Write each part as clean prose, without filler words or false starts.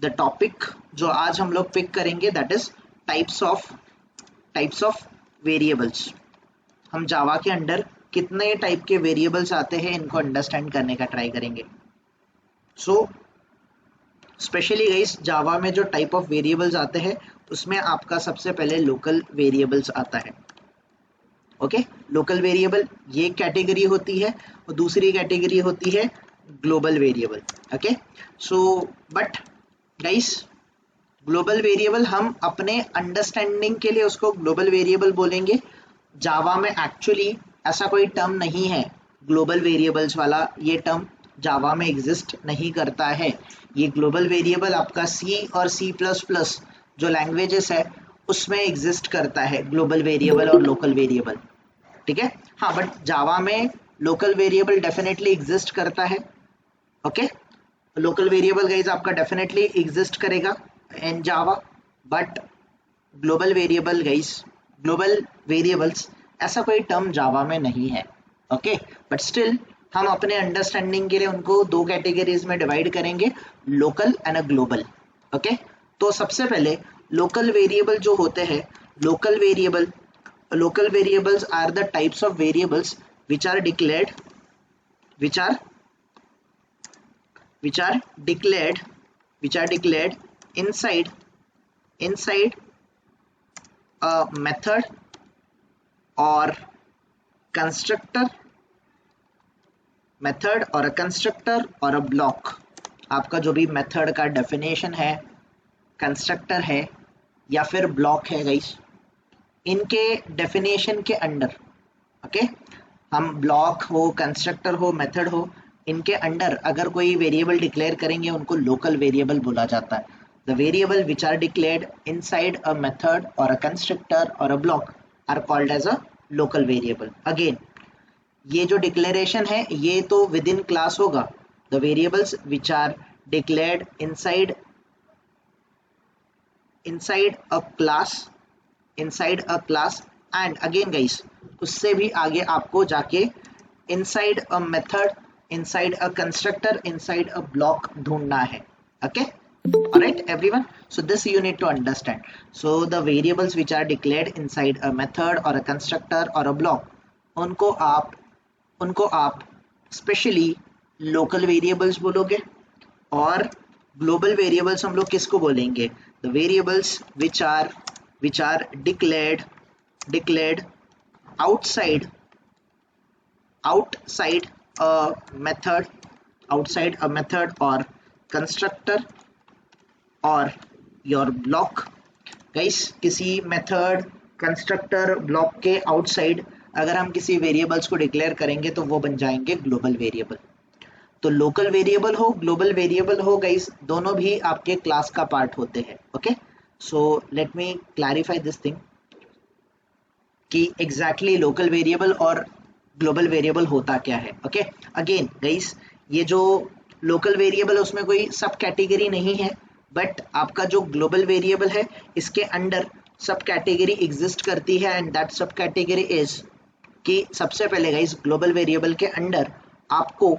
The topic जो आज हम लोग पिक करेंगे that is types of variables. हम जावा के अंडर कितने टाइप के वेरिएबल्स आते हैं इनको अंडरस्टैंड करने का ट्राई करेंगे। सो स्पेशली गाइस जावा में जो टाइप ऑफ वेरिएबल्स आते हैं उसमें आपका सबसे पहले लोकल वेरिएबल्स आता है। ओके, लोकल वेरिएबल ये कैटेगरी होती है और दूसरी कैटेगरी होती है global variable. Okay, so but guys global variable हम अपने अंडरस्टैंडिंग के लिए उसको ग्लोबल वेरिएबल बोलेंगे। जावा में एक्चुअली ऐसा कोई टर्म नहीं है ग्लोबल वेरिएबल्स वाला, ये टर्म जावा में एग्जिस्ट नहीं करता है। ये ग्लोबल वेरिएबल आपका सी और C++ जो लैंग्वेजेस है उसमें एग्जिस्ट करता है, ग्लोबल वेरिएबल और लोकल वेरिएबल। ठीक है, हाँ, बट जावा में लोकल वेरिएबल डेफिनेटली एग्जिस्ट करता है। ओके, लोकल वेरिएबल गाइस आपका डेफिनेटली एग्जिस्ट करेगा in Java, but global variable guys, global variables ऐसा कोई टर्म जावा में नहीं है। ओके, बट स्टिल हम अपने अंडरस्टैंडिंग के लिए उनको दो कैटेगरीज में डिवाइड करेंगे, local and a global. Okay, तो सबसे पहले लोकल वेरिएबल जो होते हैं, local variables are the types of variables which are declared inside a method or constructor or a block। आपका जो भी मेथड का डेफिनेशन है, कंस्ट्रक्टर है या फिर ब्लॉक है गाइस, इनके डेफिनेशन के अंडर, ओके, हम ब्लॉक हो, कंस्ट्रक्टर हो, मेथड हो, इनके अंडर अगर कोई वेरिएबल डिक्लेयर करेंगे उनको लोकल वेरिएबल बोला जाता है। The variable which are declared inside a method और अ कंस्ट्रक्टर और a block are called as a local variable. Again ये जो डिक्लेरेशन है ये तो विद इन क्लास होगा। The variables which are declared inside a class and again guys उससे भी आगे आपको जाके inside a method, inside a constructor, inside a block ढूंढना है। Okay, alright everyone, so this you need to understand. So the variables which are declared inside a method और a constructor और a block, उनको आप specially local variables बोलोगे। और global variables हम लोग किसको बोलेंगे? The variables which are declared outside a method or constructor or your block। Guys किसी मेथड, कंस्ट्रक्टर, ब्लॉक के आउटसाइड अगर हम किसी वेरिएबल्स को डिक्लेयर करेंगे तो वो बन जाएंगे ग्लोबल वेरिएबल। तो लोकल वेरिएबल हो, ग्लोबल वेरिएबल हो गाइस, दोनों भी आपके क्लास का पार्ट होते हैं। Okay, so let me clarify this thing कि एग्जैक्टली लोकल वेरिएबल और ग्लोबल वेरिएबल होता क्या है। ओके, अगेन गाइस ये जो लोकल वेरिएबल है उसमें कोई सब कैटेगरी नहीं है, बट आपका जो ग्लोबल वेरिएबल है इसके अंडर सब कैटेगरी एग्जिस्ट करती है एंड दैट सब कैटेगरी इज कि सबसे पहले गाइस ग्लोबल वेरिएबल के अंडर आपको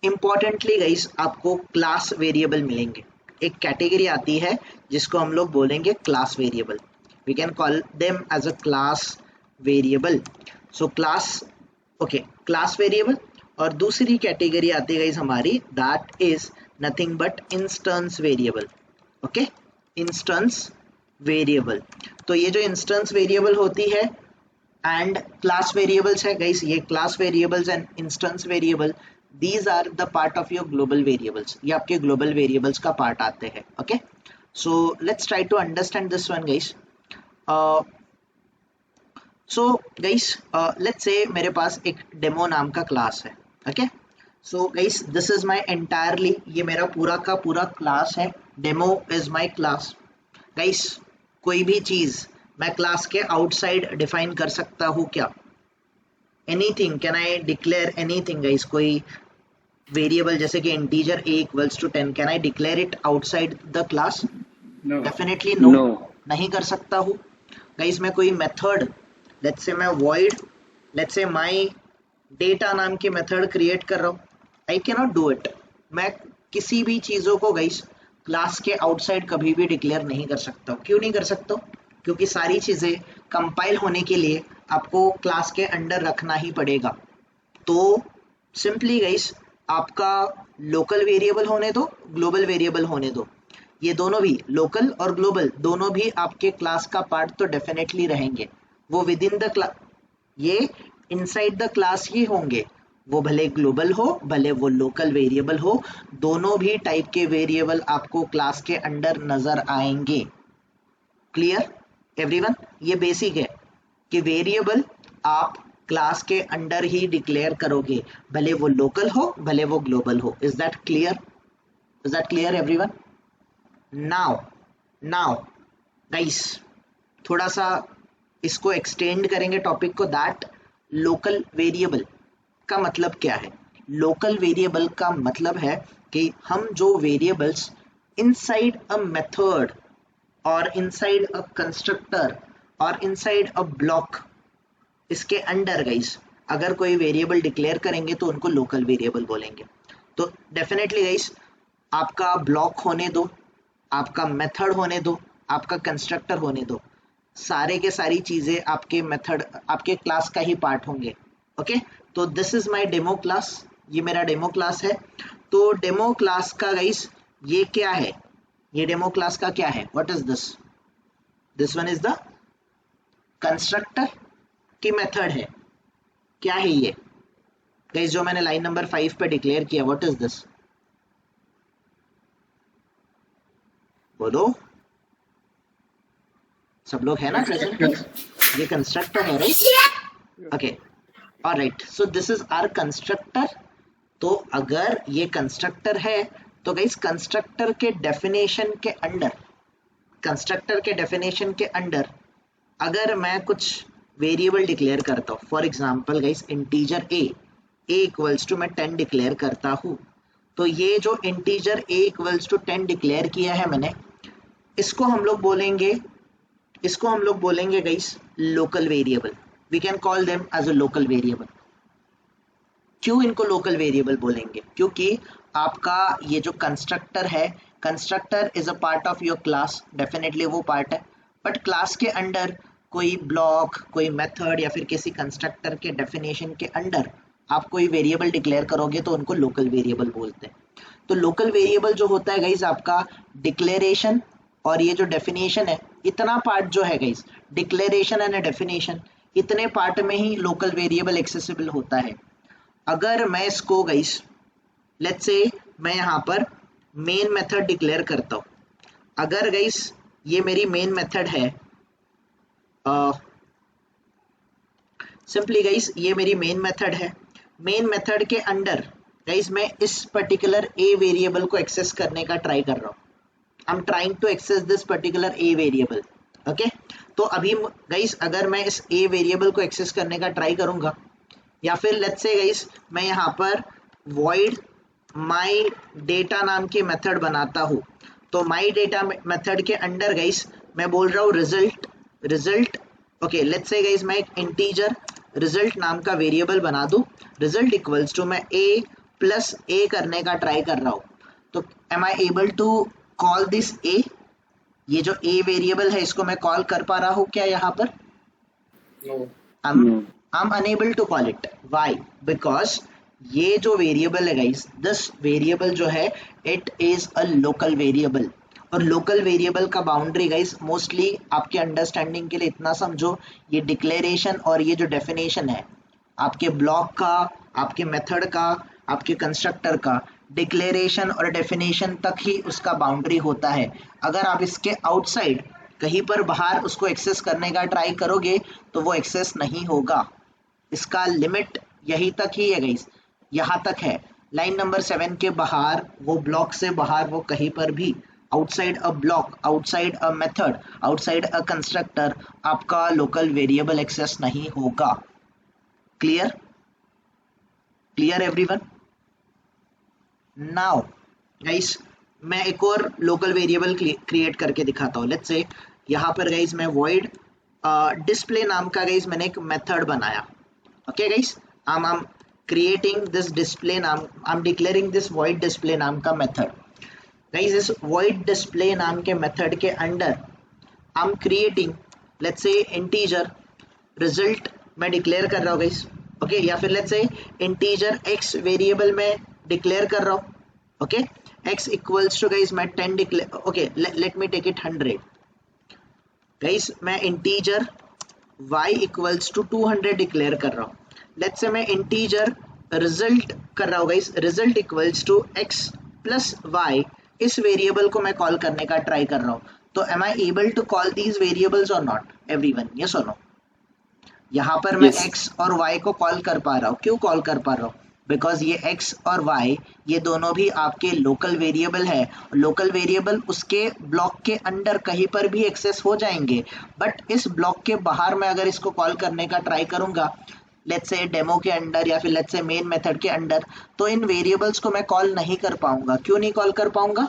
इम्पॉर्टेंटली गाइस आपको क्लास वेरिएबल मिलेंगे। एक कैटेगरी आती है जिसको हम लोग बोलेंगे class variable. We can call them as a class variable. So class variable. और दूसरी कैटेगरी आती है गाइस हमारी, that is nothing but instance variable. Okay, instance variable. तो ये जो इंस्टेंस वेरिएबल होती है एंड क्लास वेरिएबल्स है गाइस, ये class variables and instance variable, these are the part of your global variables। ये आपके global variables का part आते हैं। okay, so let's try to understand this one guys। so guys let's say मेरे पास एक demo नाम का class है। okay, so guys this is my entirely, ये मेरा पूरा का पूरा class है। demo is my class guys। कोई भी चीज मैं class के outside define कर सकता हूँ क्या? anything, can I declare anything guys? कोई वेरिएबल जैसे कि integer a equals to 10, can I declare it outside the class? Definitely no, नहीं कर सकता हूँ गाइस। मैं कोई मेथड, लेट्स से मैं void, let's say my data नाम की मेथड क्रिएट कर रहा हूँ, I can not do it. मैं किसी भी चीज़ों को गाइस क्लास के आउटसाइड कभी भी डिक्लेयर नहीं कर सकते हो। क्यों नहीं कर सकते हो? क्योंकि सारी चीजें कंपाइल होने के लिए आपको क्लास के अंडर रखना ही पड़ेगा। तो सिंपली गाइस, आपका लोकल वेरिएबल होने दो, ग्लोबल वेरिएबल होने दो, ये दोनों भी लोकल और ग्लोबल दोनों भी आपके क्लास का पार्ट तो डेफिनेटली रहेंगे। वो विद इन द क्लास, ये इनसाइड द क्लास ही होंगे। वो भले ग्लोबल हो, भले वो लोकल वेरिएबल हो, दोनों भी टाइप के वेरिएबल आपको क्लास के अंडर नजर आएंगे। Clear everyone? ये बेसिक है कि वेरिएबल आप क्लास के अंडर ही डिक्लेयर करोगे, भले वो लोकल हो, भले वो ग्लोबल हो। Is that clear? Is that clear everyone? Now guys, थोड़ा सा इसको एक्सटेंड करेंगे टॉपिक को। दैट लोकल वेरिएबल का मतलब क्या है? लोकल वेरिएबल का मतलब है कि हम जो वेरिएबल्स इनसाइड अ मेथड और इनसाइड अ कंस्ट्रक्टर और इनसाइड अ ब्लॉक, इसके अंडर गाइस अगर कोई वेरिएबल डिक्लेयर करेंगे तो उनको लोकल वेरिएबल बोलेंगे। तो डेफिनेटली गाइस, आपका ब्लॉक होने दो, आपका मेथड होने दो, आपका कंस्ट्रक्टर होने दो, सारे के सारी चीजें आपके मेथड, आपके क्लास का ही पार्ट होंगे। ओके, तो this is my demo class, ये मेरा डेमो क्लास है। तो डेमो क्लास का गाइस ये क्या है? ये डेमो क्लास का क्या है? What is this? This one is the constructor की मेथड है। क्या है ये गाइस जो मैंने लाइन नंबर 5 पे डिक्लेयर किया? What is this? बोलो, सब लोग है ना प्रेजेंट? ये कंस्ट्रक्टर है, right? Okay, alright, so this is our constructor. तो अगर ये कंस्ट्रक्टर है तो गाइस कंस्ट्रक्टर के डेफिनेशन के अंडर, कंस्ट्रक्टर के डेफिनेशन के अंडर अगर मैं कुछ वेरिएबल डिक्लेयर करता हूँ, for example guys integer a equals to मैं 10 डिक्लेयर करता हूँ, तो ये जो integer a equals to 10 declare किया है मैंने, इसको हम लोग बोलेंगे guys local variable. We can call them as a local variable. क्यों इनको लोकल वेरिएबल बोलेंगे? क्योंकि आपका ये जो कंस्ट्रक्टर है, constructor is a part of your class, definitely वो पार्ट है, बट क्लास के अंडर कोई ब्लॉक, कोई मेथड या फिर किसी कंस्ट्रक्टर के डेफिनेशन के अंडर आप कोई वेरिएबल डिक्लेयर करोगे तो उनको लोकल वेरिएबल बोलते हैं। तो लोकल वेरिएबल जो होता है गाइस आपका डिक्लेरेशन और ये जो डेफिनेशन है, इतना पार्ट जो है गाइस, डिक्लेरेशन एंड डेफिनेशन, इतने पार्ट में ही लोकल वेरिएबल एक्सेसिबल होता है। अगर मैं इसको गाइस, लेट्स से मैं यहाँ पर मेन मेथड डिक्लेयर करता हूँ, अगर गाइस ये मेरी मेन मेथड है, सिंपली गाइस ये मेरी मेन मेथड है, मेन मेथड के अंडर गाइस मैं इस पर्टिकुलर ए वेरिएबल को एक्सेस करने का ट्राई कर रहा हूँ। I am trying to access this particular a variable. Okay, तो अभी गाइस अगर मैं इस ए वेरिएबल को एक्सेस करने का ट्राई करूंगा, या फिर लेट्स से गाइस मैं यहाँ पर void my data नाम की मेथड बनाता हूँ, तो my data मेथड के अंडर गाइस मैं बोल रहा हूँ result. Okay, let's say guys मैं एक इंटीजर रिजल्ट नाम का वेरिएबल बना दूँ, रिजल्ट इक्वल्स टू मैं a प्लस a करने का ट्राई कर रहा हूँ। तो am I able to call this a? ये जो a वेरिएबल है इसको मैं कॉल कर पा रहा हूँ क्या यहाँ पर? No. I'm unable to call it. Why? Because ये जो वेरिएबल है गाइस, दिस वेरिएबल जो है it is a local variable, और लोकल वेरिएबल का बाउंड्री गाइस मोस्टली आपके अंडरस्टैंडिंग के लिए इतना समझो, ये डिक्लेरेशन और ये जो डेफिनेशन है आपके ब्लॉक का, आपके मेथड का, आपके कंस्ट्रक्टर का, डिक्लेरेशन और डेफिनेशन तक ही उसका बाउंड्री होता है। अगर आप इसके आउटसाइड कहीं पर बाहर उसको एक्सेस करने का ट्राई करोगे तो वो एक्सेस नहीं होगा। इसका लिमिट यही तक ही है गाइस, यहाँ तक है। लाइन नंबर 7 के बाहर, वो ब्लॉक से बाहर, वो कहीं पर भी outside a block, outside a method, outside a constructor आपका लोकल वेरिएबल एक्सेस नहीं होगा। Clear? Clear everyone? Now guys मैं एक और लोकल वेरिएबल क्रिएट करके दिखाता हूँ। लेट्स से यहाँ पर गाइस मैं void डिस्प्ले नाम का गाइस मैंने एक मेथड बनाया। Okay guys, I am creating this display नाम, I am declaring this void display नाम का मेथड। गाइस इस void display नाम के मेथड के under I am creating let's say integer result मैं डिक्लेयर कर रहा हूँ गाइस, ओके, या फिर let's say integer x variable में डिक्लेयर कर रहा हूँ, okay, x equals to guys मैं 10 declare, okay, let me take it 100 guys, मैं integer y equals to 200 declare कर रहा हूँ। लेट्स से मैं इंटीजर रिजल्ट कर रहा हूँ guys, result equals to x plus y, इस वेरिएबल को मैं कॉल करने का ट्राई कर रहा हूँ। तो am I able to call these variables और नॉट एवरीवन, यस और नो? यहाँ पर मैं Yes. x और y को कॉल कर पा रहा हूँ, क्यों कॉल कर पा रहा हूँ? बिकॉज ये x और y ये दोनों भी आपके लोकल वेरिएबल है, लोकल वेरिएबल उसके ब्लॉक के अंदर कहीं पर भी एक्सेस हो जाएंगे, बट इस ब्लॉक के बाहर मैं अगर इसको कॉल करने का ट्राई करूंगा लेट्स से डेमो के अंदर या फिर लेट्स से मेन मेथड के अंदर, तो इन वेरिएबल्स को मैं कॉल नहीं कर पाऊंगा। क्यों नहीं कॉल कर पाऊंगा?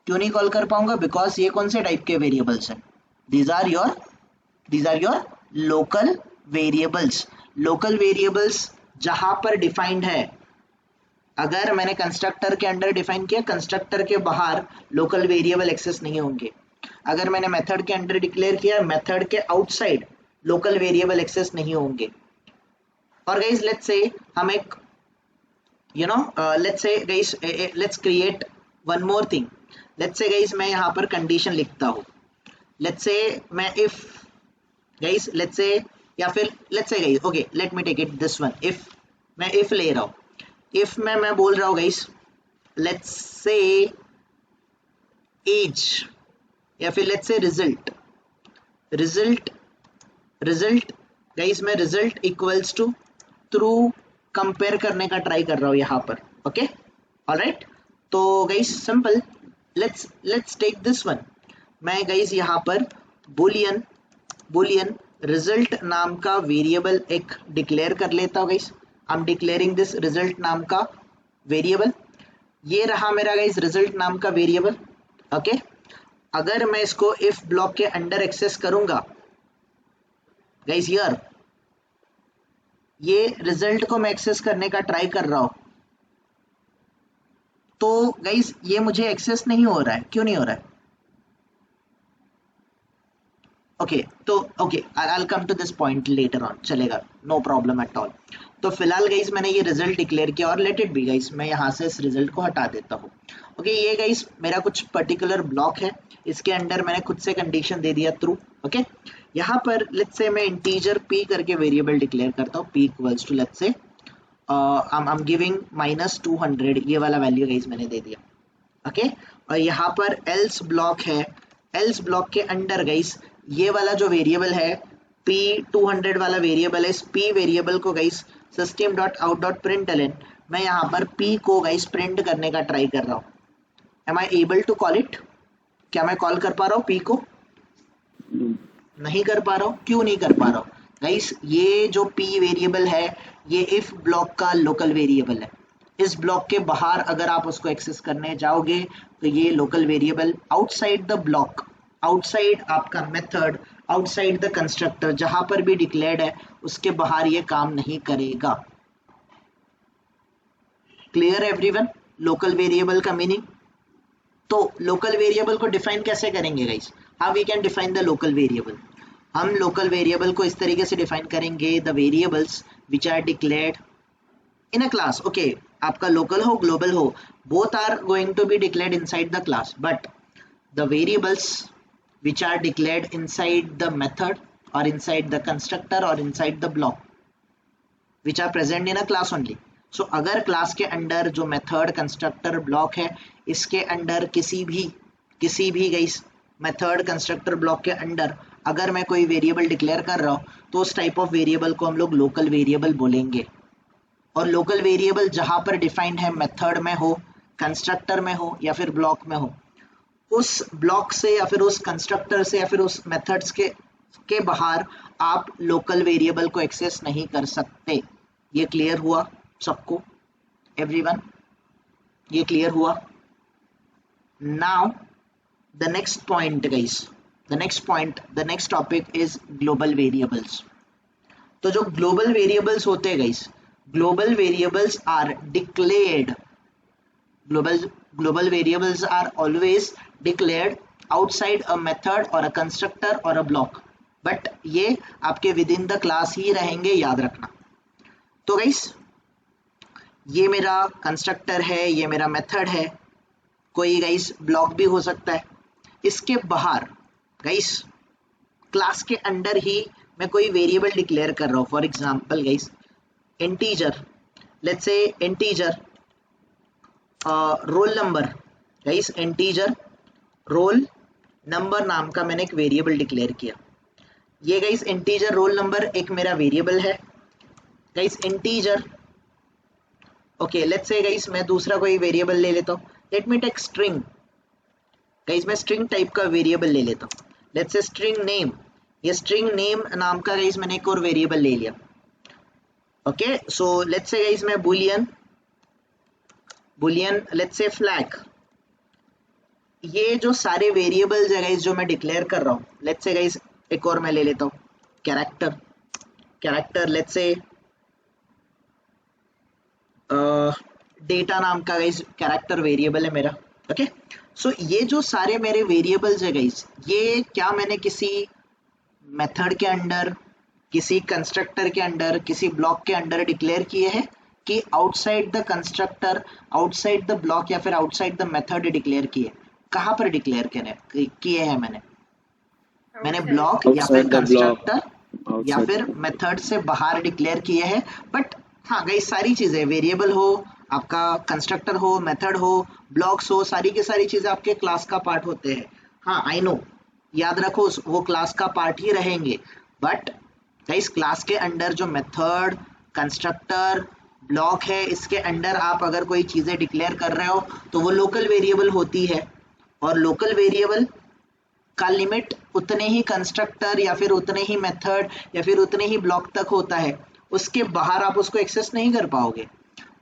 क्यों नहीं कॉल कर पाऊंगा? बिकॉज ये कौन से टाइप के वेरिएबल्स हैं? These are your local variables. Local variables जहां पर डिफाइंड है, अगर मैंने कंस्ट्रक्टर के अंडर डिफाइन किया, कंस्ट्रक्टर के बाहर लोकल वेरिएबल एक्सेस नहीं होंगे। अगर मैंने मेथड के अंडर डिक्लेयर किया, मेथड के आउटसाइड लोकल वेरिएबल एक्सेस नहीं होंगे। और गाइस लेट्स से हम एक let's say guys let's create one more thing. Let's say guys मैं यहाँ पर कंडीशन लिखता हूँ, लेट्स से मैं इफ गाइस लेट्स से, या फिर let's say guys, okay let me take it this one, if मैं इफ ले रहा हूँ, इफ मैं बोल रहा हूँ गाइस लेट्स से एज, या फिर लेट्स से रिजल्ट गाइस मैं result equals to through compare करने का ट्राई कर रहा हूँ यहाँ पर, ओके ऑलराइट। तो guys simple, let's take this one. मैं गाइस यहाँ पर बुलियन रिजल्ट नाम का वेरिएबल एक डिक्लेयर कर लेता हूँ guys. I am declaring this result नाम का वेरिएबल। ये रहा मेरा गाइस रिजल्ट नाम का वेरिएबल, ओके। अगर मैं इसको इफ ब्लॉक के अंडर एक्सेस करूंगा गाइस, हियर ये रिजल्ट को मैं एक्सेस करने का ट्राई कर रहा हूं, तो गाइस ये मुझे एक्सेस नहीं हो रहा है। क्यों नहीं हो रहा है? ओके तो okay I will come to this point later on, चलेगा, नो प्रॉब्लम एट ऑल। तो फिलहाल गाइस मैंने ये रिजल्ट डिक्लेयर किया और लेट इट बी गाइस, मैं यहाँ से इस रिजल्ट को हटा देता हूँ। ओके ये गाइस मेरा कुछ पर्टिकुलर ब्लॉक है, इसके अंडर मैंने खुद से कंडीशन दे दिया थ्रू, ओके। यहाँ पर लेट्स से मैं इंटीजर p करके वेरिएबल डिक्लेयर करता हूँ, p equals to let's say I am giving -200, ये वाला वैल्यू गाइस मैंने दे दिया, ओके। और यहाँ पर एल्स ब्लॉक है, एल्स ब्लॉक के अंडर गाइस ये वाला जो वेरिएबल है p200 वाला वेरिएबल है, इस p वेरिएबल को गाइस system.out.println मैं यहाँ पर p को गाइस प्रिंट करने का ट्राई कर रहा हूँ। Am I able to call it? क्या मैं कॉल कर पा रहा हूँ p को? नहीं कर पा रहा हूँ। क्यों नहीं कर पा रहा हूँ गाइस? ये जो p वेरिएबल है ये इफ ब्लॉक का लोकल वेरिएबल है। इस ब्लॉक के बाहर अगर आप उसको एक्सेस करने जाओगे तो ये local variable outside the block, outside आपका मेथड, आउटसाइड द कंस्ट्रक्टर, जहां पर भी डिक्लेयर्ड है उसके बाहर ये काम नहीं करेगा। क्लियर एवरीवन लोकल वेरिएबल का मीनिंग? तो लोकल वेरिएबल को डिफाइन कैसे करेंगे guys? How we can define the local variable? हम लोकल वेरिएबल को इस तरीके से डिफाइन करेंगे, the variables which are declared in a class, okay, आपका लोकल हो ग्लोबल हो, both are going to be declared inside the class, but the variables which are declared inside the method or inside the constructor or inside the block which are present in a class only. So अगर class के under जो method constructor block है इसके under किसी भी guys method constructor block के under अगर मैं कोई वेरिएबल डिक्लेयर कर रहा हूँ तो उस टाइप ऑफ वेरिएबल को हम लोग लोकल वेरिएबल बोलेंगे। और लोकल वेरिएबल जहां पर डिफाइंड है मेथड में हो, कंस्ट्रक्टर में हो या फिर ब्लॉक में हो, उस ब्लॉक से या फिर उस कंस्ट्रक्टर से या फिर उस मेथड्स के बाहर आप लोकल वेरिएबल को एक्सेस नहीं कर सकते। ये क्लियर हुआ सबको? एवरीवन ये क्लियर हुआ? Now the next point guys, the next topic is global variables. तो जो ग्लोबल वेरिएबल्स होते हैं guys, global variables are declared, global global variables are always declared outside a method or a constructor or a block, but ये आपके within the class ही रहेंगे, याद रखना। तो गाइस ये मेरा कंस्ट्रक्टर है, ये मेरा मेथड है, कोई गाइस ब्लॉक भी हो सकता है। इसके बाहर गाइस क्लास के अंडर ही मैं कोई वेरिएबल डिक्लेयर कर रहा हूँ। For example guys integer, let's say integer roll number, guys integer roll number नाम का मैंने एक वेरिएबल डिक्लेयर किया। ये गाइस इंटीजर रोल नंबर एक मेरा वेरिएबल है guys. Integer okay, let's say guys मैं दूसरा कोई वेरिएबल ले लेता हूँ। Let me take string guys, मैं स्ट्रिंग टाइप का वेरिएबल ले लेता हूँ। लेट्स से स्ट्रिंग नेम, ये स्ट्रिंग नेम नाम का गाइस मैंने एक और वेरिएबल ले लिया। Okay, so let's say guys मैं बुलियन लेट्स से फ्लैग, ये जो सारे वेरिएबल्स है गाइस जो मैं डिक्लेयर कर रहा हूँ। लेट्स से गाइस एक और मैं ले लेता हूँ कैरेक्टर लेट्स से डेटा नाम का गाइस कैरेक्टर वेरिएबल है मेरा। ओके, सो ये जो सारे मेरे वेरिएबल्स है गाइस, ये क्या मैंने किसी मेथड के अंडर, किसी कंस्ट्रक्टर के अंडर, किसी ब्लॉक के अंडर डिक्लेयर किए हैं कि outside the constructor, outside the block या फिर आउटसाइड द मेथड डिक्लेयर किए? कहाँ पर डिक्लेयर किए हैं मैंने ब्लॉक या फिर कंस्ट्रक्टर या फिर मेथड से बाहर डिक्लेयर किए हैं। बट हाँ गाइस सारी चीजें, वेरिएबल हो, आपका कंस्ट्रक्टर हो, मेथड हो, ब्लॉक्स हो, सारी की सारी चीजें आपके क्लास का पार्ट होते हैं। हाँ आई नो, याद रखो वो क्लास का पार्ट ही रहेंगे। बट गाइस क्लास के अंडर जो मेथड, कंस्ट्रक्टर, ब्लॉक है, इसके अंडर आप अगर कोई चीजें डिक्लेयर कर रहे हो तो वो लोकल वेरिएबल होती है, और लोकल वेरिएबल का लिमिट उतने ही कंस्ट्रक्टर या फिर उतने ही मेथड या फिर उतने ही ब्लॉक तक होता है, उसके बाहर आप उसको एक्सेस नहीं कर पाओगे।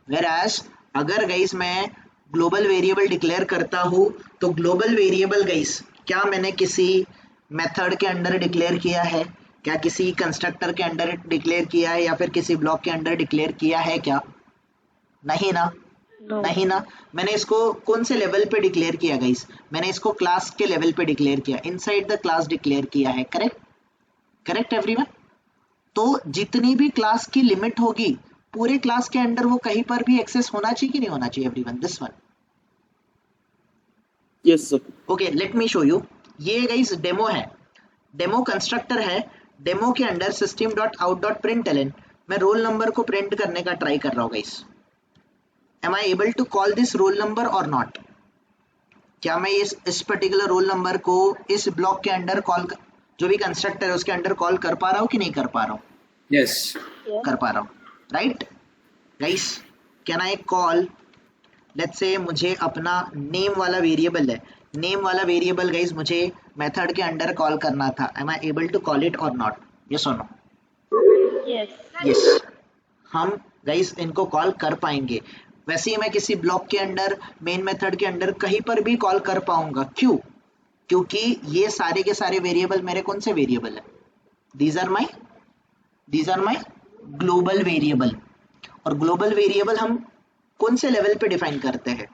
वेराज अगर गाइस मैं ग्लोबल वेरिएबल डिक्लेयर करता हूँ तो ग्लोबल वेरिएबल गाइस क्या मैंने किसी मेथड के अंडर डिक्लेयर किया है, क्या किसी कंस्ट्रक्टर के अंडर डिक्लेयर किया है, या फिर किसी ब्लॉक के अंडर डिक्लेयर किया है क्या? नहीं ना, नहीं ना। मैंने इसको कौन से लेवल पे डिक्लेयर किया गाइस? मैंने इसको क्लास के लेवल पे डिक्लेयर किया, इनसाइड द क्लास डिक्लेयर किया है। Correct everyone. तो जितनी भी क्लास की लिमिट होगी पूरे क्लास के अंडर वो कहीं पर भी एक्सेस होना चाहिए कि नहीं होना चाहिए everyone? This one. Yes sir. Okay, let me show you. ये गाइस डेमो है, डेमो कंस्ट्रक्टर है। डेमो के अंडर system.out.println मैं रोल नंबर को प्रिंट करने का ट्राई कर रहा हूँ guys. Am I able to call this roll number or not? क्या मैं इस पर्टिकुलर रोल नंबर को इस ब्लॉक के अंडर कॉल, जो भी कंस्ट्रक्टर है उसके अंडर कॉल कर पा रहा हूँ कि नहीं कर पा रहा हूँ? यस कर पा रहा हूँ, right guys. Can I call, let's say मुझे अपना नेम वाला वेरिएबल है, नेम वाला वेरिएबल गाइस मुझे मेथड के अंडर कॉल करना था। Am I able to call it or not? Yes or no? Yes। हम गाइस इनको कॉल कर पाएंगे। वैसे ही मैं किसी ब्लॉक के अंडर, मेन मेथड के अंडर कहीं पर भी कॉल कर पाऊंगा। क्यों? क्योंकि ये सारे के सारे वेरिएबल मेरे कौन से वेरिएबल है? These are my global variable. और ग्लोबल वेरिएबल हम कौन से लेवल पे डिफाइन करते हैं?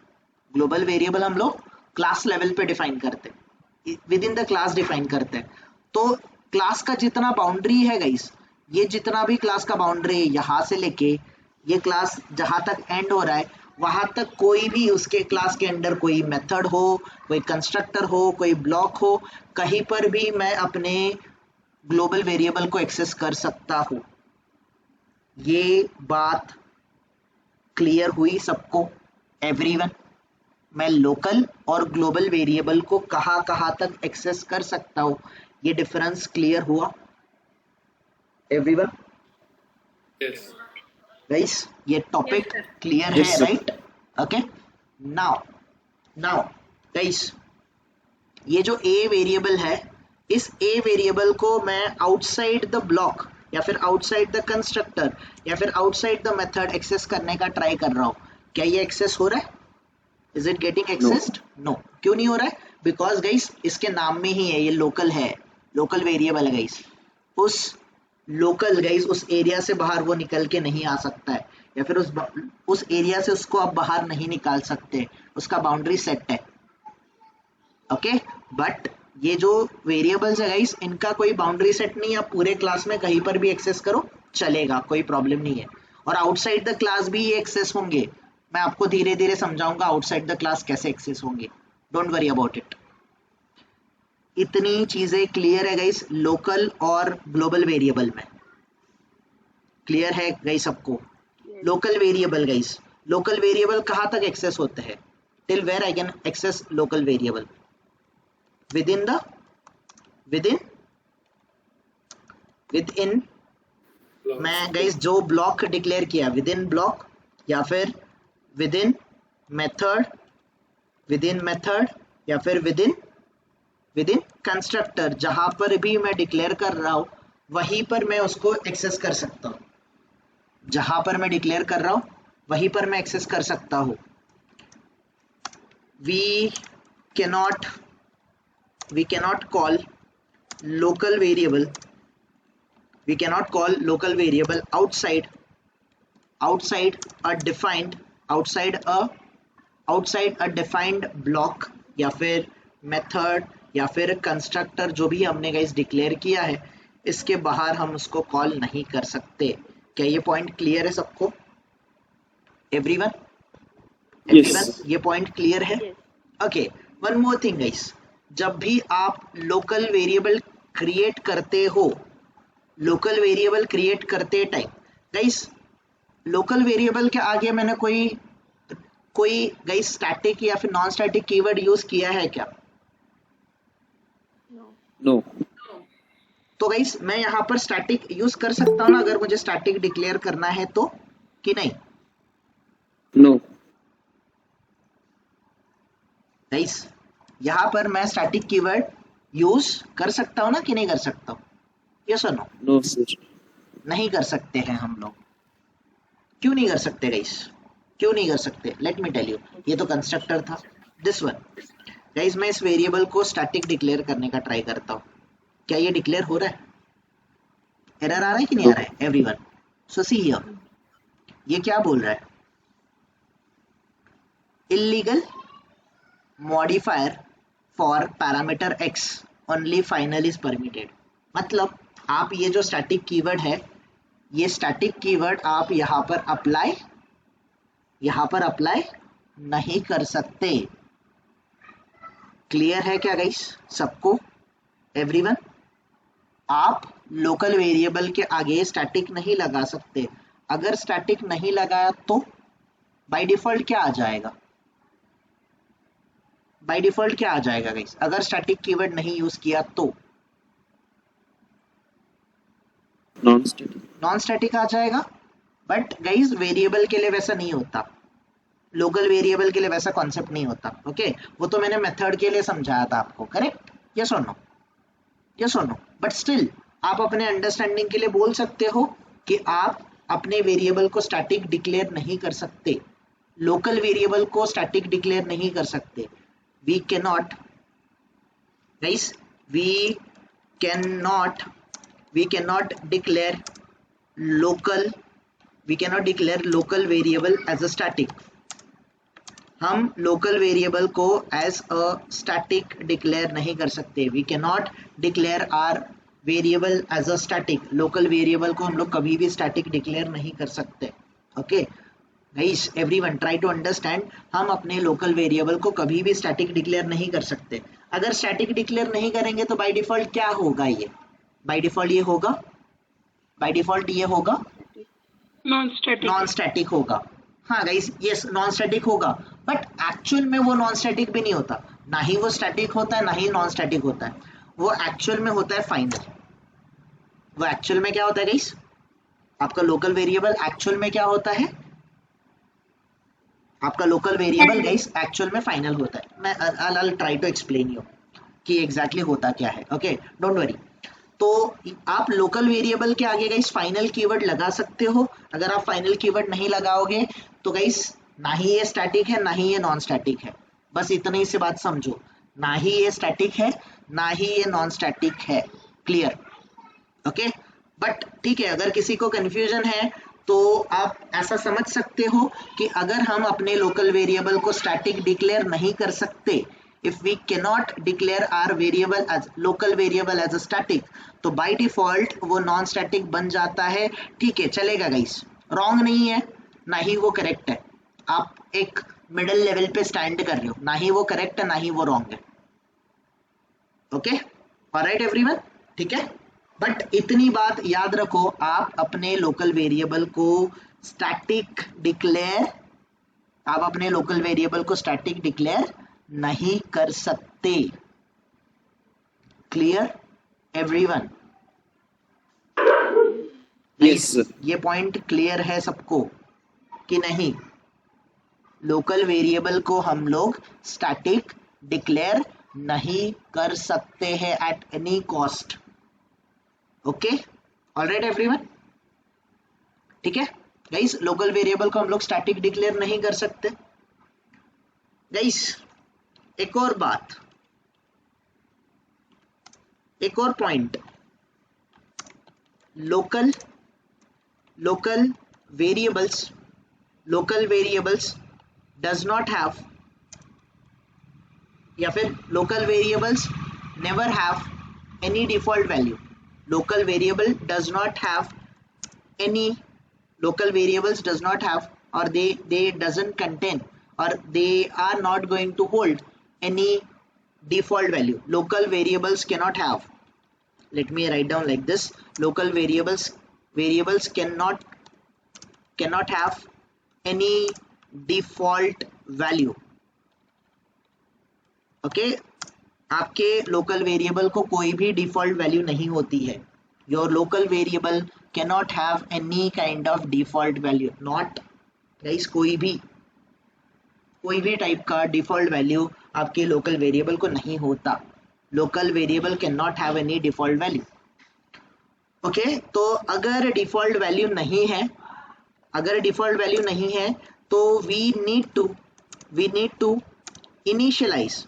ग्लोबल वेरिएबल हम लोग क्लास लेवल पे डिफाइन करते हैं, with in the class define करते हैं। तो क्लास का जितना बाउंड्री है गाइस, ये जितना भी क्लास का बाउंड्री है, यहाँ से लेके ये क्लास जहां तक एंड हो रहा है वहां तक कोई भी उसके क्लास के अंडर कोई मेथड हो, कोई कंस्ट्रक्टर हो, कोई ब्लॉक हो, कहीं पर भी मैं अपने ग्लोबल वेरिएबल को एक्सेस कर सकता हूँ। ये बात क्लियर हुई सबको एवरीवन? मैं लोकल और ग्लोबल वेरिएबल को कहाँ तक एक्सेस कर सकता हूँ, ये डिफरेंस क्लियर हुआ एवरीवन? यस गाइस ये टॉपिक क्लियर है, राइट? ओके, नाउ गाइस ये जो ए वेरिएबल है, इस ए वेरिएबल को मैं आउटसाइड द ब्लॉक या फिर आउटसाइड द कंस्ट्रक्टर या फिर आउटसाइड द मेथड एक्सेस करने का ट्राई कर रहा हूँ। क्या ये एक्सेस हो रहा है? Is it getting accessed? No. क्यों नहीं हो रहा है? बिकॉज गाइस इसके नाम में ही है, ये लोकल है, लोकल वेरिएबल है गाइस। उस लोकल गाइस उस एरिया से बाहर वो निकल के नहीं आ सकता है। या फिर उस एरिया से उसको आप बाहर नहीं निकाल सकते, उसका बाउंड्री सेट है। ओके, बट ये जो वेरिएबल्स है गाइस, इनका कोई बाउंड्री सेट नहीं है, आप पूरे क्लास में कहीं पर भी एक्सेस करो चलेगा, कोई प्रॉब्लम नहीं है। और आउटसाइड द क्लास भी ये एक्सेस होंगे, मैं आपको धीरे धीरे समझाऊंगा आउटसाइड द क्लास कैसे एक्सेस होंगे, डोंट वरी अबाउट इट। इतनी चीजें क्लियर है गाइस लोकल और ग्लोबल वेरिएबल में, क्लियर है गाइस सबको? Local variable guys, local variable कहाँ तक एक्सेस होते हैं? Till where I can access local variable? within मैं गाइस जो ब्लॉक डिक्लेयर किया विदिन ब्लॉक, या फिर विदिन मेथड या फिर विदिन कंस्ट्रक्टर, जहां पर भी मैं डिक्लेयर कर रहा हूं वहीं पर मैं उसको एक्सेस कर सकता हूं, जहां पर मैं डिक्लेयर कर रहा हूं वहीं पर मैं एक्सेस कर सकता हूं। we cannot call local variable outside a defined block या फिर मेथड या फिर कंस्ट्रक्टर, जो भी हमने गाइस डिक्लेयर किया है, इसके बाहर हम उसको कॉल नहीं कर सकते। क्या ये पॉइंट क्लियर है सबको? एवरीवन ये पॉइंट क्लियर है? Okay, one more thing guys, जब भी आप लोकल वेरिएबल क्रिएट करते टाइम गाइस, लोकल वेरिएबल के आगे मैंने कोई गाइस स्टैटिक या फिर नॉन स्टैटिक कीवर्ड यूज किया है क्या? नो। तो गाइस मैं यहाँ पर स्टैटिक यूज कर सकता हूँ ना अगर मुझे स्टैटिक डिक्लेयर करना है तो, कि नहीं? नो। गाइस यहाँ पर मैं स्टैटिक कीवर्ड यूज कर सकता हूँ ना कि नहीं कर सकता हूँ? यस और नो? No sir. नहीं कर सकते हैं हम लोग। क्यों नहीं कर सकते गाइस? क्यों नहीं कर सकते? Let me tell you. ये तो कंस्ट्रक्टर था, दिस वन। गाइस मैं इस वेरिएबल को स्टैटिक डिक्लेयर करने का ट्राई करता हूँ, क्या ये डिक्लेयर हो रहा है? एरर आ रहा है कि नहीं आ रहा है एवरीवन? सो सी हियर, ये क्या बोल रहा है? Illegal modifier for parameter x only final is permitted. मतलब आप ये जो स्टैटिक कीवर्ड है, ये स्टैटिक कीवर्ड आप यहाँ पर अप्लाई नहीं कर सकते। क्लियर है क्या गाइस सबको? एवरीवन, आप लोकल वेरिएबल के आगे स्टैटिक नहीं लगा सकते। अगर स्टैटिक नहीं लगाया तो बाय डिफॉल्ट क्या आ जाएगा? बाय डिफॉल्ट क्या आ जाएगा गाइस अगर स्टैटिक कीवर्ड नहीं यूज किया तो? नॉन स्टैटिक आ जाएगा। बट गाइस वेरिएबल के लिए वैसा नहीं होता, लोकल वेरिएबल के लिए वैसा कॉन्सेप्ट नहीं होता। ओके, वो तो मैंने मेथड के लिए समझाया था आपको, करेक्ट? यस और नो? यस और नो? बट स्टिल आप अपने अंडरस्टैंडिंग के लिए बोल सकते हो कि आप अपने वेरिएबल को स्टैटिक डिक्लेयर नहीं कर सकते, लोकल वेरिएबल को स्टैटिक डिक्लेयर नहीं कर सकते। we cannot declare local variable as a static। हम लोकल वेरिएबल को एज अ स्टैटिक डिक्लेयर नहीं कर सकते। We can not declare are variable as a static. Local variable को हम लोग कभी भी स्टैटिक डिक्लेयर नहीं कर सकते। Okay guys, everyone try to understand, हम अपने लोकल वेरिएबल को कभी भी स्टैटिक डिक्लेयर नहीं कर सकते। अगर स्टैटिक डिक्लेयर नहीं करेंगे तो बाय डिफॉल्ट क्या होगा? ये बाय डिफॉल्ट ये होगा नॉन स्टैटिक होगा। हाँ गाइस, यस नॉन स्टैटिक होगा, बट एक्चुअल में वो नॉन स्टैटिक भी नहीं होता, ना ही वो स्टैटिक होता है ना ही नॉन स्टैटिक होता है। वो एक्चुअल में होता है फाइनल। वो एक्चुअल में क्या होता है गाइस? आपका लोकल वेरिएबल एक्चुअल में क्या होता है? आपका लोकल वेरिएबल गाइस एक्चुअल में फाइनल होता है। मैं I'll try to explain you कि एग्जैक्टली होता क्या है। Okay, don't worry. तो आप लोकल वेरिएबल के आगे गाइस फाइनल कीवर्ड लगा सकते हो। अगर आप फाइनल कीवर्ड नहीं लगाओगे तो गाइस ना ही ये स्टैटिक है ना ही ये नॉन स्टैटिक है। बस इतनी सी बात समझो, ना ही ये स्टैटिक है ना ही ये नॉन स्टैटिक है। क्लियर? ओके, बट ठीक है, अगर किसी को कंफ्यूजन है तो आप ऐसा समझ सकते हो कि अगर हम अपने लोकल वेरिएबल को स्टैटिक डिक्लेयर नहीं कर सकते, if we cannot declare our variable as local variable as a static, तो by default वो नॉन स्टैटिक बन जाता है। ठीक है, चलेगा गाइस, रॉन्ग नहीं है ना ही वो करेक्ट है, आप एक मिडिल लेवल पे स्टैंड कर रहे हो, ना ही वो करेक्ट है ना ही वो रॉन्ग है। ओके, ऑलराइट एवरीवन, ठीक है। बट इतनी बात याद रखो, आप अपने लोकल वेरिएबल को स्टैटिक डिक्लेयर नहीं कर सकते। Clear everyone? Yes, sir. ये पॉइंट क्लियर है सबको कि नहीं? लोकल वेरिएबल को हम लोग स्टैटिक डिक्लेयर नहीं कर सकते हैं at any cost. Okay, alright everyone, ठीक है गाइस, लोकल वेरिएबल को हम लोग स्टैटिक डिक्लेयर नहीं कर सकते। गाइस एक और बात, एक और point, local variables does not have, या फिर local variables never have any default value. local variable does not have any, local variables does not have, or they doesn't contain, or they are not going to hold any default value. Local variables cannot have, let me write down like this, local variables cannot have any default value. okay, आपके local variable को कोई भी default value नहीं होती है। Your local variable can not have any kind of default value, not guys, कोई भी type का डिफॉल्ट वैल्यू आपके लोकल वेरिएबल को नहीं होता। Local variable can not have any default value. Okay, तो अगर डिफॉल्ट वैल्यू नहीं है, तो we need to initialise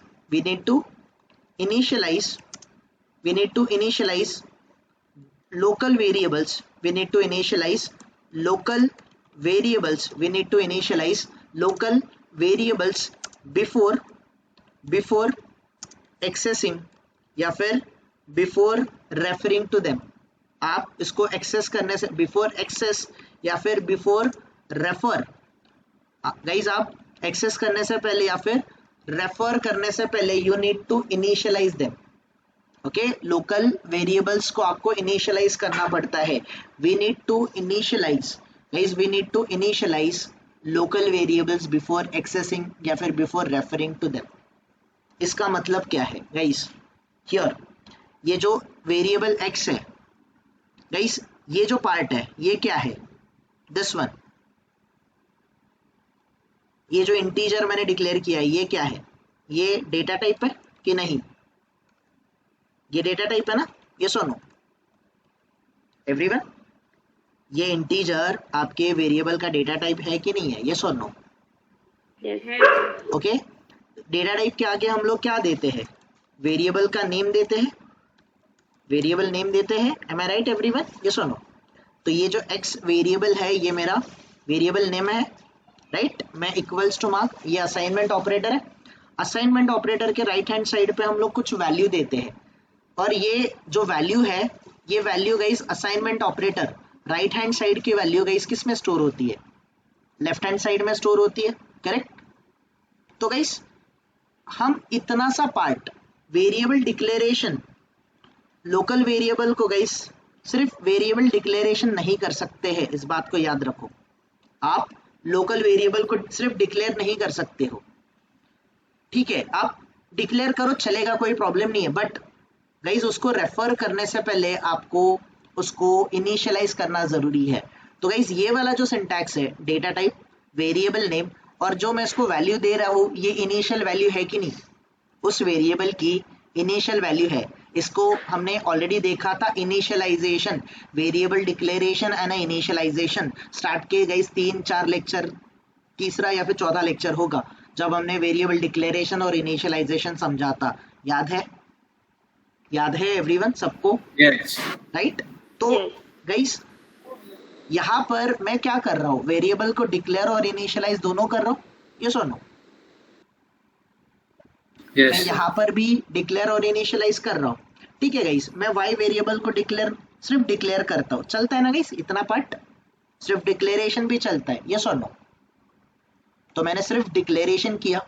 local variables. We need to initialize local variables before accessing या फिर before referring to them. आप इसको एक्सेस करने से, before access या फिर before refer, गाइज आप एक्सेस करने से पहले या फिर रेफर करने से पहले you need to initialise them. Okay, local variables को आपको इनिशियलाइज करना पड़ता है। We need to initialise local variables before accessing या फिर बिफोर रेफरिंग टू देम। इसका मतलब क्या है गाइस? हियर ये जो वेरिएबल एक्स है गाइस, ये जो पार्ट है ये क्या है? दिस वन, ये जो इंटीजर मैंने डिक्लेयर किया है ये क्या है? ये डेटा टाइप है कि नहीं? ये डेटा टाइप है ना? ये सुनो एवरीवन, ये इंटीजर आपके वेरिएबल का डेटा टाइप है कि नहीं है? ये सुनो। ओके, डेटा टाइप के आगे हम लोग क्या देते हैं? वेरिएबल का नेम देते हैं, वेरिएबल नेम देते हैं। एम आई राइट एवरीवन? ये सुनो, तो ये जो एक्स वेरिएबल है ये मेरा वेरिएबल नेम है, राइट? मैं इक्वल्स टू मार्क, ये असाइनमेंट ऑपरेटर है। असाइनमेंट ऑपरेटर के राइट हैंड साइड पे हम लोग कुछ वैल्यू देते हैं, और ये जो वैल्यू है ये value guys assignment operator right hand side की वैल्यू गाइस किस में स्टोर होती है? लेफ्ट हैंड साइड में स्टोर होती है, करेक्ट? तो गाइस हम इतना सा part variable declaration, local variable को गाइस सिर्फ वेरिएबल डिक्लेरेशन नहीं कर सकते हैं, इस बात को याद रखो। आप लोकल वेरिएबल को सिर्फ डिक्लेयर नहीं कर सकते हो, ठीक है? आप डिक्लेयर करो चलेगा, कोई प्रॉब्लम नहीं है, बट गाइस उसको रेफर करने से पहले आपको उसको इनिशियलाइज करना जरूरी है। तो गाइस ये वाला जो सिंटैक्स है, डेटा टाइप, वेरिएबल नेम, और जो मैं इसको वैल्यू दे रहा हूँ ये इनिशियल वैल्यू है कि नहीं? उस वेरिएबल की इनिशियल वैल्यू है। इसको हमने ऑलरेडी देखा था, initialisation, variable declaration and initialisation start के गाइस 3-4 लेक्चर, तीसरा या फिर चौथा लेक्चर होगा जब हमने वेरिएबल डिक्लेरेशन और इनिशियलाइजेशन समझा था। याद है? याद है एवरीवन सबको? Yes. राइट? तो गाइस यहाँ पर मैं क्या कर रहा हूँ, वेरिएबल को डिक्लेयर और इनिशियलाइज दोनों कर रहा हूँ, ये सुनो। मैं Yes. यहाँ पर भी डिक्लेयर और इनिशियलाइज कर रहा हूँ, ठीक है गाइस। मैं y वेरिएबल को डिक्लेयर, सिर्फ डिक्लेयर करता हूँ, चलता है ना गाइस, इतना पार्ट सिर्फ डिक्लेरेशन भी चलता है, ये सुनो। तो मैंने सिर्फ डिक्लेरेशन किया,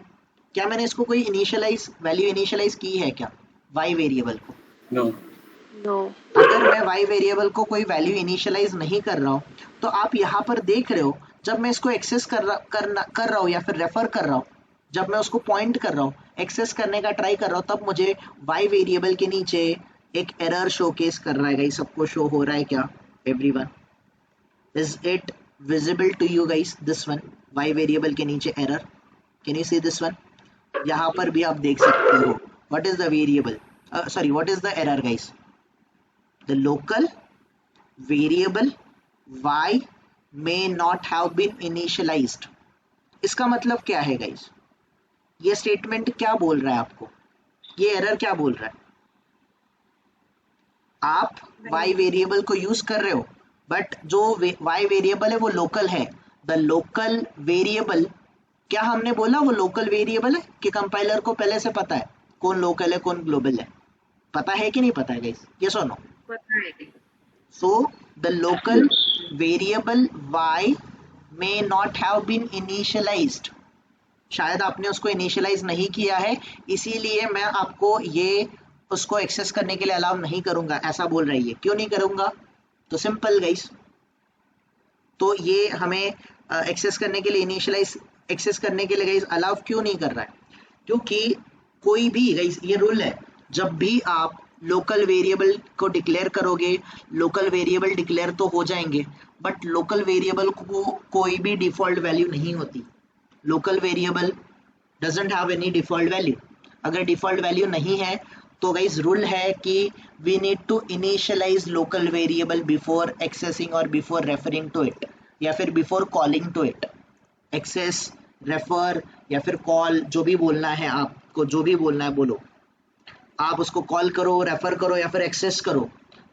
क्या मैंने इसको कोई इनिशियलाइज वैल्यू इनिशियलाइज की है क्या y वेरिएबल को? No. No. अगर मैं y वेरिएबल को कोई वैल्यू इनिशियलाइज नहीं कर रहा हूँ, तो आप यहाँ पर देख रहे हो, जब मैं इसको एक्सेस कर रहा हूँ या फिर रेफर कर रहा हूँ, जब मैं उसको पॉइंट कर रहा हूँ, एक्सेस करने का ट्राई कर रहा हूँ, तब मुझे y वेरिएबल के नीचे एक एरर शोकेस कर रहा है गाइस। सबको शो हो रहा है क्या? Everyone, is it visible to you guys? This one, y variable के नीचे error, can you see this one? यहाँ पर भी आप देख सकते हो। What is the variable, sorry, what is the error guys? The local variable y may not have been initialized. इसका मतलब क्या है गाइस? ये स्टेटमेंट क्या बोल रहा है आपको? ये एरर क्या बोल रहा है? आप y वेरिएबल को यूज कर रहे हो, बट जो y वेरिएबल है वो लोकल है। द लोकल वेरिएबल, क्या हमने बोला वो लोकल वेरिएबल है कि कंपाइलर को पहले से पता है कौन लोकल है कौन ग्लोबल है? पता है कि नहीं पता है गाइस? यस और no? So the local variable y may not have been initialized. शायद आपने उसको इनिशियलाइज नहीं किया है, इसीलिए मैं आपको ये उसको एक्सेस करने के लिए अलाउ नहीं करूंगा, ऐसा बोल रही है। क्यों नहीं करूंगा? तो सिंपल गाइस, तो ये हमें एक्सेस करने के लिए, इनिशियलाइज एक्सेस करने के लिए गाइस अलाउ क्यों नहीं कर रहा है? क्योंकि कोई भी गाइस, ये रूल है, जब भी आप लोकल वेरिएबल को डिक्लेयर करोगे, लोकल वेरिएबल डिक्लेयर तो हो जाएंगे, बट लोकल वेरिएबल को कोई भी डिफॉल्ट वैल्यू नहीं होती। Local variable doesn't have any default value. अगर डिफॉल्ट वैल्यू नहीं है तो गाइस रूल है कि we need to initialise local variable before accessing और बिफोर रेफरिंग टू इट, या फिर before calling to it. Access, refer या फिर कॉल, जो भी बोलना है आपको, जो भी बोलना है बोलो, आप उसको कॉल करो, रेफर करो या फिर एक्सेस करो,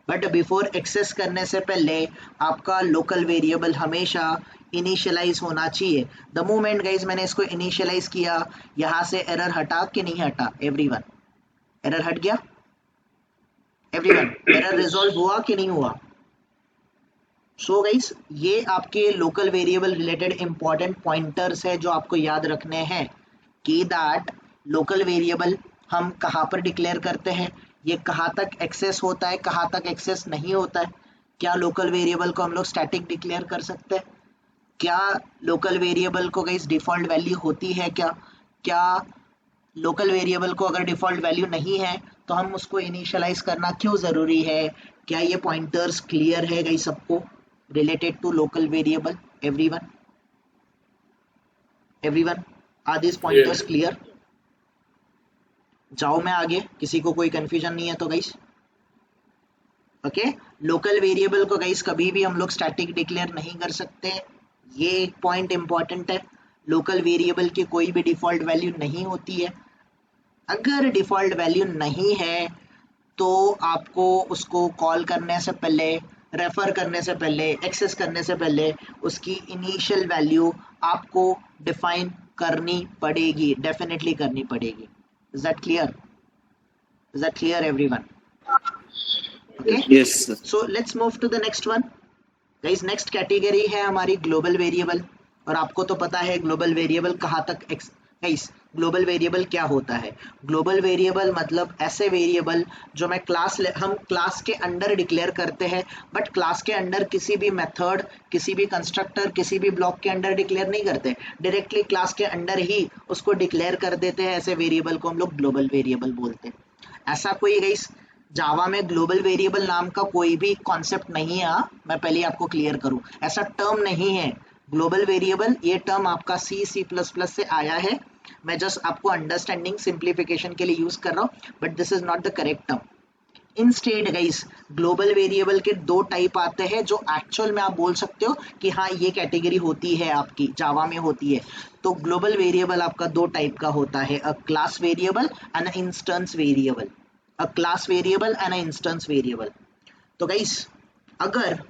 बट बिफोर एक्सेस करने से पहले आपका लोकल वेरिएबल हमेशा इनिशियलाइज होना चाहिए। द मोमेंट गाइज मैंने इसको इनिशियलाइज किया, यहाँ से एरर हटा कि नहीं हटा? एवरीवन, एरर हट गया? एवरीवन, एरर रिजॉल्व हुआ कि नहीं हुआ? सो गाइज, ये आपके local variable related important pointers है जो आपको याद रखने हैं कि दैट लोकल वेरिएबल हम कहाँ पर डिक्लेयर करते हैं, ये कहाँ तक एक्सेस होता है, कहाँ तक एक्सेस नहीं होता है। क्या लोकल वेरिएबल को हम लोग स्टैटिक डिक्लेयर कर सकते हैं? क्या लोकल वेरिएबल को गाइस डिफ़ॉल्ट वैल्यू होती है क्या? क्या लोकल वेरिएबल को अगर डिफ़ॉल्ट वैल्यू नहीं है तो हम उसको इनिशियलाइज करना क्यों ज़रूरी है? क्या ये पॉइंटर्स क्लियर है गाइस सबको related to local variable? Everyone, everyone, are this pointers clear? जाओ मैं आगे, किसी को कोई कंफ्यूजन नहीं है तो गाइस? ओके, लोकल वेरिएबल को गाइस कभी भी हम लोग स्टैटिक डिक्लेयर नहीं कर सकते, ये एक पॉइंट इंपॉर्टेंट है। लोकल वेरिएबल की कोई भी डिफ़ॉल्ट वैल्यू नहीं होती है। अगर डिफ़ॉल्ट वैल्यू नहीं है तो आपको उसको कॉल करने से पहले, रेफर करने से पहले, एक्सेस करने से पहले उसकी इनिशियल वैल्यू आपको डिफाइन करनी पड़ेगी, डेफिनेटली करनी पड़ेगी। Is that clear? Is that clear everyone? Okay. Yes, sir. So let's move to the next one. Guys, next category है हमारी global variable, और आपको तो पता है global variable कहाँ तक गाइस, ग्लोबल वेरिएबल क्या होता है? ग्लोबल वेरिएबल मतलब ऐसे वेरिएबल जो मैं हम क्लास के अंडर डिक्लेयर करते हैं, बट क्लास के अंडर किसी भी मेथड, किसी भी कंस्ट्रक्टर, किसी भी ब्लॉक के अंडर डिक्लेयर नहीं करते, डायरेक्टली क्लास के अंडर ही उसको डिक्लेयर कर देते हैं। ऐसे वेरिएबल को हम लोग ग्लोबल वेरिएबल बोलते हैं। ऐसा कोई गाइस जावा में ग्लोबल वेरिएबल नाम का कोई भी कॉन्सेप्ट नहीं है, मैं पहले आपको क्लियर करूं, ऐसा टर्म नहीं है ग्लोबल वेरिएबल। ये टर्म आपका C++ से आया है, मैं जस्ट आपको अंडरस्टैंडिंग सिंप्लीफिकेशन के लिए यूज कर रहा हूँ, but this is not the correct term. Instead guys, global variable के दो टाइप आते हैं जो एक्चुअल में आप बोल सकते हो कि हाँ ये कैटेगरी होती है आपकी जावा में होती है। तो ग्लोबल वेरिएबल आपका दो टाइप का होता है, अ class variable and a instance variable. A class variable and a instance variable. तो गाइस, अगर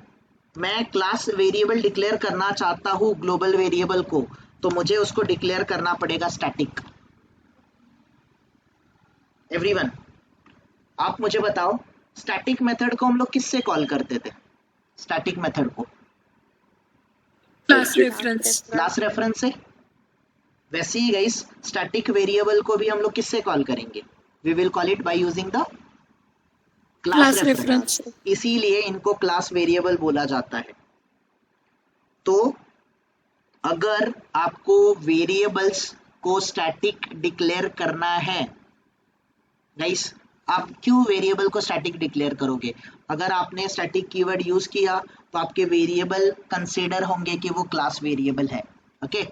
मैं क्लास वेरिएबल डिक्लेयर करना चाहता हूं ग्लोबल वेरिएबल को, तो मुझे उसको डिक्लेयर करना पड़ेगा स्टैटिक। एवरीवन, आप मुझे बताओ स्टैटिक मेथड को हम लोग किससे कॉल करते थे? स्टैटिक मेथड को क्लास रेफरेंस। क्लास रेफरेंस से। वैसे ही गाइस स्टैटिक वेरिएबल को भी हम लोग किससे कॉल करेंगे? We will call it by using the class reference. इसीलिए इनको क्लास वेरिएबल बोला जाता है। तो अगर आपको वेरिएबल्स को स्टैटिक डिक्लेयर करना है गाइस, आप क्यों वेरिएबल को स्टैटिक डिक्लेयर करोगे? अगर आपने स्टैटिक कीवर्ड यूज किया तो आपके वेरिएबल कंसीडर होंगे कि वो क्लास वेरिएबल है। ओके,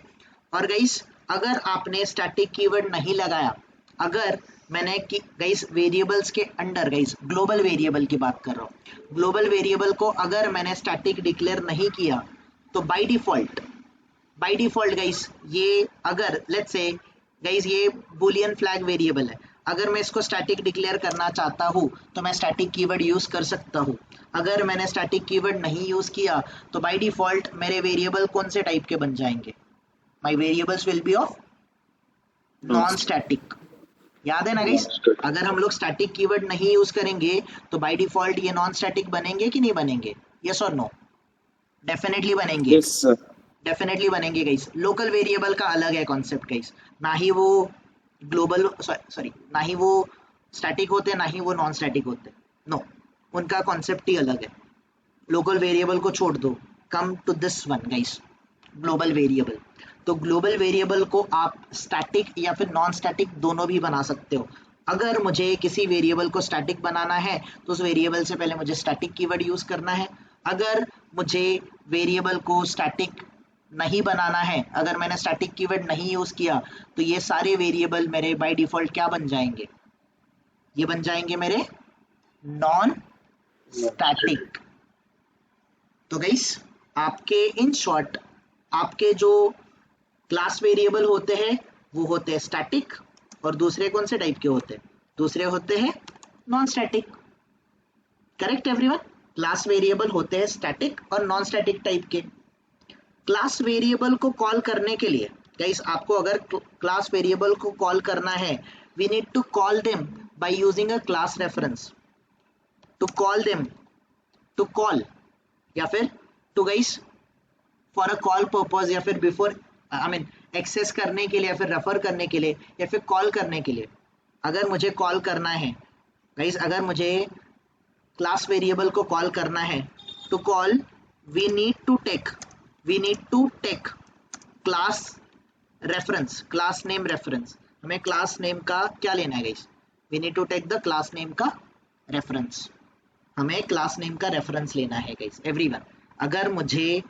और गाइस अगर आपने स्टैटिक कीवर्ड नहीं लगाया, अगर मैंने कि गाइस वेरिएबल्स के अंडर, गाइस ग्लोबल वेरिएबल की बात कर रहा हूँ, ग्लोबल वेरिएबल को अगर मैंने स्टैटिक डिक्लेयर नहीं किया तो बाय डिफॉल्ट गाइस ये, अगर लेट्स से गाइस ये बूलियन फ्लैग वेरिएबल है, अगर मैं इसको स्टैटिक डिक्लेयर करना चाहता हूँ तो मैं स्टैटिक कीवर्ड यूज कर सकता हूँ। अगर मैंने स्टैटिक कीवर्ड नहीं यूज किया तो बाय डिफॉल्ट मेरे वेरिएबल कौन से टाइप के बन जाएंगे? My variables will be of non static. याद है ना गाइस, अगर हम लोग स्टैटिक कीवर्ड नहीं यूज करेंगे तो बाय डिफॉल्ट ये नॉन स्टैटिक बनेंगे कि नहीं बनेंगे? यस और नो? डेफिनेटली बनेंगे। yes sir. डेफिनेटली बनेंगे गाइस। लोकल वेरिएबल का अलग है कॉन्सेप्ट गाइस, ना ही वो ग्लोबल सॉरी ना ही वो स्टैटिक होते, ना ही वो नॉन स्टैटिक होते। नो, उनका कॉन्सेप्ट ही अलग है। लोकल वेरिएबल को छोड़ दो, come to this one guys, global variable. तो ग्लोबल वेरिएबल को आप स्टैटिक या फिर नॉन स्टैटिक दोनों भी बना सकते हो। अगर मुझे किसी वेरिएबल को स्टैटिक बनाना है तो उस वेरिएबल से पहले मुझे स्टैटिक कीवर्ड यूज करना है। अगर मुझे वेरिएबल को स्टैटिक नहीं बनाना है, अगर मैंने स्टैटिक कीवर्ड नहीं यूज किया, तो ये सारे वेरिएबल मेरे बाय डिफॉल्ट क्या बन जाएंगे? ये बन जाएंगे मेरे नॉन स्टैटिक। तो गाइस आपके इन शॉर्ट आपके जो क्लास वेरिएबल होते हैं वो होते हैं स्टैटिक, और दूसरे कौन से टाइप के होते हैं? दूसरे होते हैं non static. Correct everyone? Class variable होते हैं स्टैटिक और नॉन स्टैटिक टाइप के। क्लास वेरिएबल को कॉल करने के लिए गाइस, आपको अगर क्लास वेरिएबल को कॉल करना है, we need to call them by using a class reference. To call them, to call या फिर to guys for a call purpose, या फिर बिफोर आई मीन एक्सेस करने के लिए, या फिर रेफर करने के लिए, या फिर कॉल करने के लिए। अगर मुझे कॉल करना है गाइस, अगर मुझे क्लास वेरिएबल को कॉल करना है, to call we need to take class reference, class name reference. हमें क्लास नेम का क्या लेना है guys? We need to take the class name का रेफरेंस। हमें क्लास नेम का रेफरेंस लेना है गाइस। एवरीवन, अगर मुझे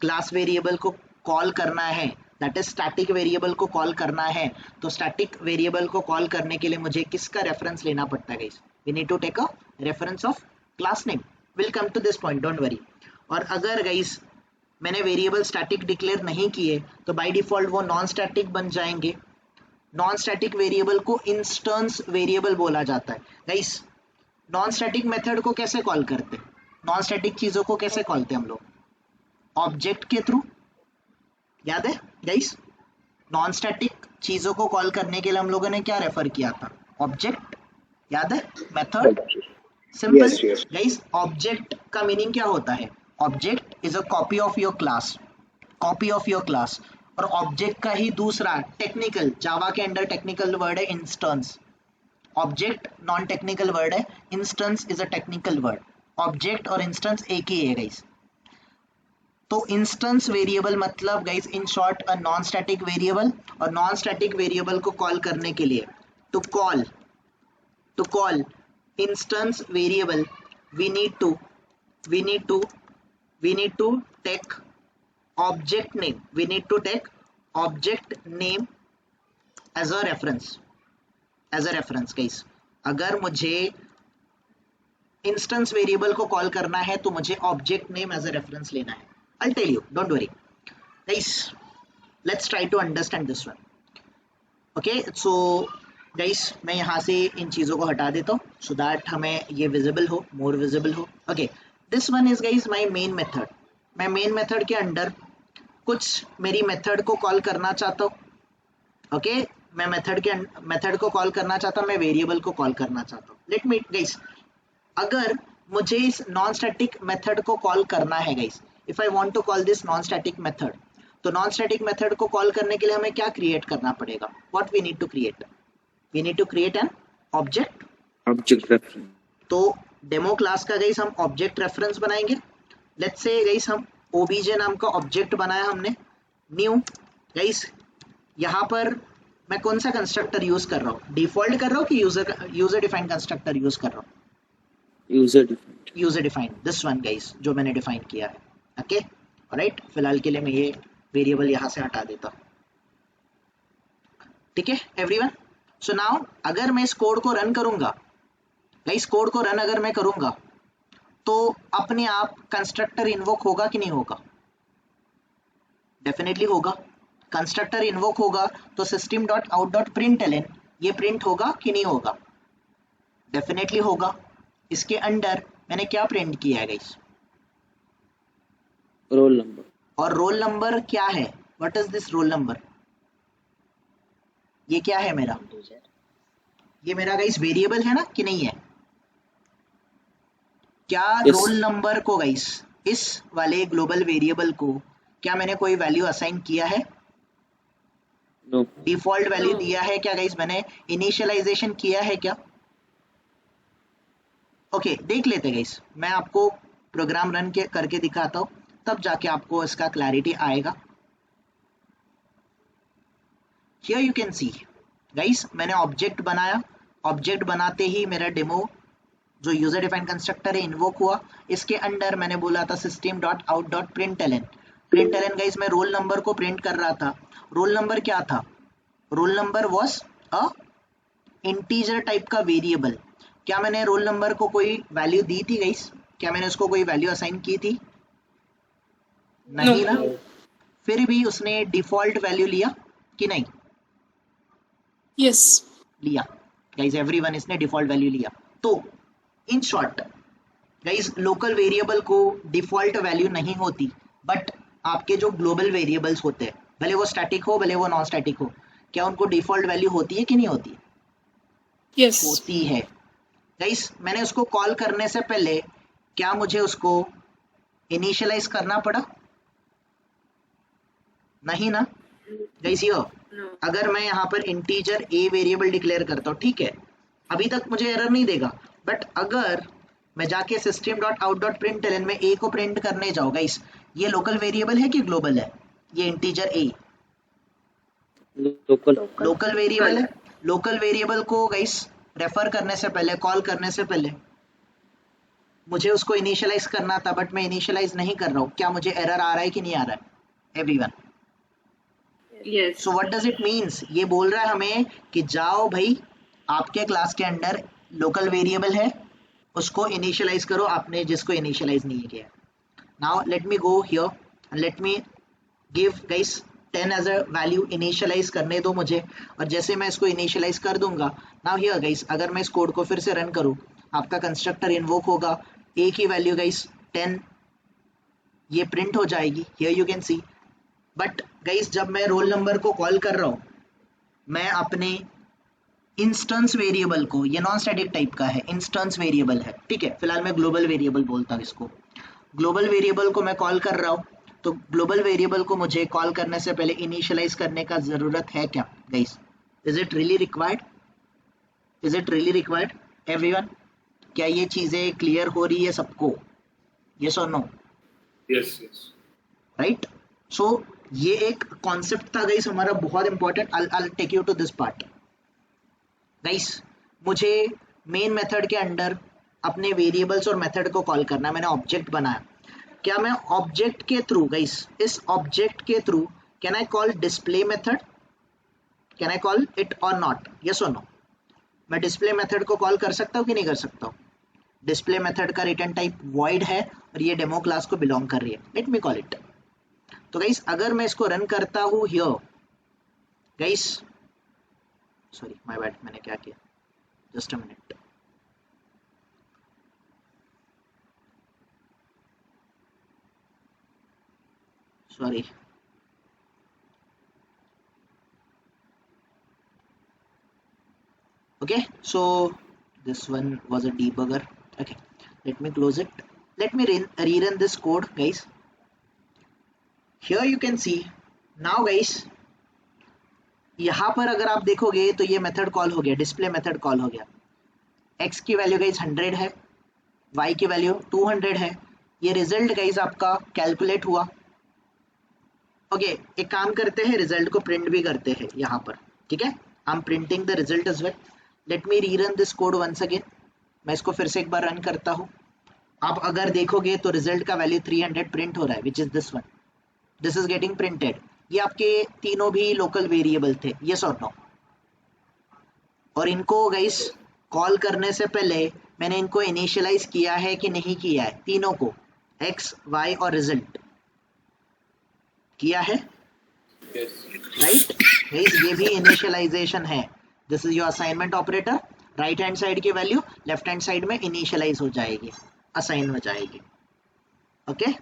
क्लास वेरिएबल को कॉल करना है, दैट इज स्टैटिक वेरिएबल को कॉल करना है, तो स्टैटिक वेरिएबल को कॉल करने के लिए मुझे किसका रेफरेंस लेना पड़ता है guys? We need to take a reference of class name. Will come to this point, don't worry. और अगर गाइस मैंने वेरिएबल स्टैटिक डिक्लेयर नहीं किए तो बाय डिफॉल्ट वो नॉन स्टैटिक बन जाएंगे। नॉन स्टैटिक वेरिएबल को इंस्टेंस वेरिएबल बोला जाता है गाइस। नॉन स्टैटिक मेथड को कैसे कॉल करते हैं? नॉन स्टैटिक चीजों को कैसे कॉलते हैं हम लोग? ऑब्जेक्ट के थ्रू। याद है गाइस? नॉन स्टैटिक चीजों को कॉल करने के लिए हम लोगों ने क्या रेफर किया था? ऑब्जेक्ट। याद है? मेथड। Simple guys. ऑब्जेक्ट का मीनिंग क्या होता है? Object is a copy of your class, copy of your class. और ऑब्जेक्ट का ही दूसरा टेक्निकल, जावा के अंडर टेक्निकल वर्ड है instance. Object non technical word है, instance is a technical word. Object और इंस्टेंस एक ही है गाइस। तो इंस्टेंस वेरिएबल मतलब guys in short a non static variable. और नॉन स्टैटिक वेरिएबल को कॉल करने के लिए to call instance variable we need to take object name as a reference guys। अगर मुझे इंस्टेंस वेरिएबल को कॉल करना है तो मुझे object name as a reference लेना है। I'll tell you, don't worry guys, let's try to understand this one। okay, so guys मैं यहाँ से इन चीज़ों को हटा देता हूँ so that हमें ये visible हो, more visible हो। okay, this one is guys my main method। मैं मेन मेथड के अंडर कुछ मेरी मेथड को कॉल करना चाहता हूँ, ओके मैं मेथड को कॉल करना चाहता हूँ, मैं वेरिएबल को कॉल करना चाहता हूँ। लेट मी गाइस, अगर मुझे इस नॉन स्टैटिक मेथड को कॉल करना है guys, if I want to call this non static method, तो नॉन स्टैटिक मेथड को कॉल करने के लिए हमें क्या क्रिएट करना पड़ेगा? What we need to create? We need to create an object. Object reference. तो डेमो क्लास का गाइस हम ऑब्जेक्ट रेफरेंस बनाएंगे। लेट्स से गाइस हम obj नाम का ऑब्जेक्ट बनाया हमने, न्यू। गाइस यहाँ पर मैं कौन सा कंस्ट्रक्टर यूज कर रहा हूँ? डिफॉल्ट कर रहा हूँ कि यूजर डिफाइंड कंस्ट्रक्टर यूज कर रहा हूँ? User defined. User defined, this one guys जो मैंने डिफाइन किया है, ओके ऑलराइट। फिलहाल के लिए मैं ये वेरिएबल यहाँ से हटा देता हूँ, ठीक है एवरीवन। सो नाउ अगर मैं इस कोड को रन करूंगा गाइस, कोड को रन अगर मैं करूंगा तो अपने आप कंस्ट्रक्टर इन्वोक होगा कि नहीं होगा? डेफिनेटली होगा। कंस्ट्रक्टर इन्वोक होगा तो system dot out dot println ये प्रिंट होगा कि नहीं होगा? डेफिनेटली होगा। इसके अंडर मैंने क्या प्रिंट किया है गाइस? Roll number. और रोल नंबर क्या है? What is this roll number? ये क्या है मेरा? ये मेरा गाइस वेरिएबल है ना कि नहीं है? क्या Yes. रोल नंबर को गाइस, इस वाले ग्लोबल वेरिएबल को क्या मैंने कोई वैल्यू असाइन किया है? No. डिफॉल्ट वैल्यू दिया है क्या गाइस? मैंने इनिशियलाइजेशन किया है क्या? ओके देख लेते गाइस, मैं आपको प्रोग्राम रन के करके दिखाता हूँ, तब जाके आपको इसका क्लैरिटी आएगा। Here you can see guys, मैंने ऑब्जेक्ट बनाया, ऑब्जेक्ट बनाते ही मेरा डेमो जो यूजर डिफाइंड कंस्ट्रक्टर है इन्वोक हुआ। इसके अंडर मैंने बोला था system dot out dot println. Println guys मैं रोल नंबर को प्रिंट कर रहा था। रोल नंबर क्या था? Roll number was a integer type का वेरिएबल। क्या मैंने रोल नंबर को कोई वैल्यू दी थी गाइस? क्या मैंने उसको कोई वैल्यू असाइन की थी? नहीं ना। फिर भी उसने डिफॉल्ट वैल्यू लिया कि नहीं? Yes. लिया गाइस, एवरीवन इसने डिफॉल्ट वैल्यू लिया। तो in short guys, local variable को डिफॉल्ट वैल्यू नहीं होती, बट आपके जो ग्लोबल वेरिएबल्स होते हैं, भले वो स्टैटिक हो भले वो नॉन स्टैटिक हो, क्या उनको डिफॉल्ट वैल्यू होती है कि नहीं होती? Yes. होती है। गाइस मैंने उसको कॉल करने से पहले क्या मुझे उसको इनिशियलाइज करना पड़ा? नहीं ना। गाइस ये अगर मैं यहाँ पर इंटीजर ए वेरिएबल डिक्लेयर करता हूँ, ठीक है, अभी तक मुझे एरर नहीं देगा, बट अगर मैं जाके system dot out dot println में ए को प्रिंट करने जाऊँ गाइस, ये लोकल वेरिएबल है कि ग्लोबल है? ये integer a Local. Local variable है। लोकल वेरिएबल को गाइस रेफर करने से पहले, कॉल करने से पहले मुझे उसको इनिशियलाइज करना था, बट मैं इनिशियलाइज नहीं कर रहा हूँ। क्या मुझे एरर आ रहा है कि नहीं आ रहा है everyone? Yes. So what does it means? ये बोल रहा है हमें कि जाओ भाई, आपके क्लास के अंडर लोकल वेरिएबल है, उसको इनिशियलाइज करो, आपने जिसको इनिशियलाइज नहीं किया। Now let me go here and let me give guys 10 as a value, initialize करने दो मुझे। और जैसे मैं इसको इनिशियलाइज कर दूंगा, नाउ हियर गाइस अगर मैं इस कोड को फिर से रन करूं, आपका कंस्ट्रक्टर इन्वोक होगा, ए की वैल्यू गाइस 10 ये प्रिंट हो जाएगी, here you can C. But guys जब मैं रोल नंबर को कॉल कर रहा हूँ, मैं अपने इंस्टेंस वेरिएबल को, ये नॉन स्टैटिक टाइप का है, इंस्टेंस वेरिएबल है, ठीक है, फिलहाल मैं ग्लोबल वेरिएबल बोलता हूँ इसको। ग्लोबल वेरिएबल को मैं कॉल कर रहा हूँ, तो ग्लोबल वेरिएबल को मुझे कॉल करने से पहले इनिशियलाइज करने का जरूरत है क्या guys? Is it really required? Is it really required everyone? क्या ये चीजें क्लियर हो रही है सबको? यस और no? Yes, yes. Right. So ये एक कॉन्सेप्ट था गाइस हमारा बहुत important. I'll take you to this part guys. मुझे मेन मेथड के अंडर अपने वेरिएबल्स और मेथड को कॉल करना है, मैंने ऑब्जेक्ट बनाया। क्या मैं ऑब्जेक्ट के थ्रू गाइस, इस ऑब्जेक्ट के through can I call display method? Can I call it और नॉट? यस और नो? मैं डिस्प्ले मेथड को कॉल कर सकता हूँ कि नहीं कर सकता हूँ? डिस्प्ले मेथड का रिटर्न टाइप वॉइड है और ये डेमो क्लास को बिलोंग कर रही है, लेट मी कॉल इट। तो गाइस अगर मैं इसको रन करता हूँ here guys, sorry my bad, मैंने क्या किया, just a minute. sorry. Okay, so this one was a debugger. Okay, let me close it. Let me rerun this code, guys. Here you can see now, guys, यहाँ पर अगर आप देखोगे तो ये मेथड कॉल हो गया, डिस्प्ले मेथड कॉल हो गया। x की वैल्यू गाइज 100 है, y की वैल्यू 200 है। ये रिजल्ट गाइज आपका कैलकुलेट हुआ। ओके, एक काम करते हैं, रिजल्ट को प्रिंट भी करते हैं यहाँ पर, ठीक है। I am printing the result as well. Let me rerun this code once again. मैं इसको फिर से एक बार रन करता हूँ। आप अगर देखोगे तो रिजल्ट का वैल्यू 300 प्रिंट हो रहा है, which is this one. This is getting printed. ये आपके तीनों भी लोकल वेरिएबल थे, यस और नो। और इनको गाइस कॉल करने से पहले मैंने इनको इनिशियलाइज किया है कि नहीं किया है, तीनों को, x, y और रिजल्ट किया है, राइट गाइस। ये भी इनिशियलाइजेशन है। This is your assignment operator. Right hand side की वैल्यू लेफ्ट हैंड साइड में इनिशियलाइज हो जाएगी, असाइन हो जाएगी। Okay,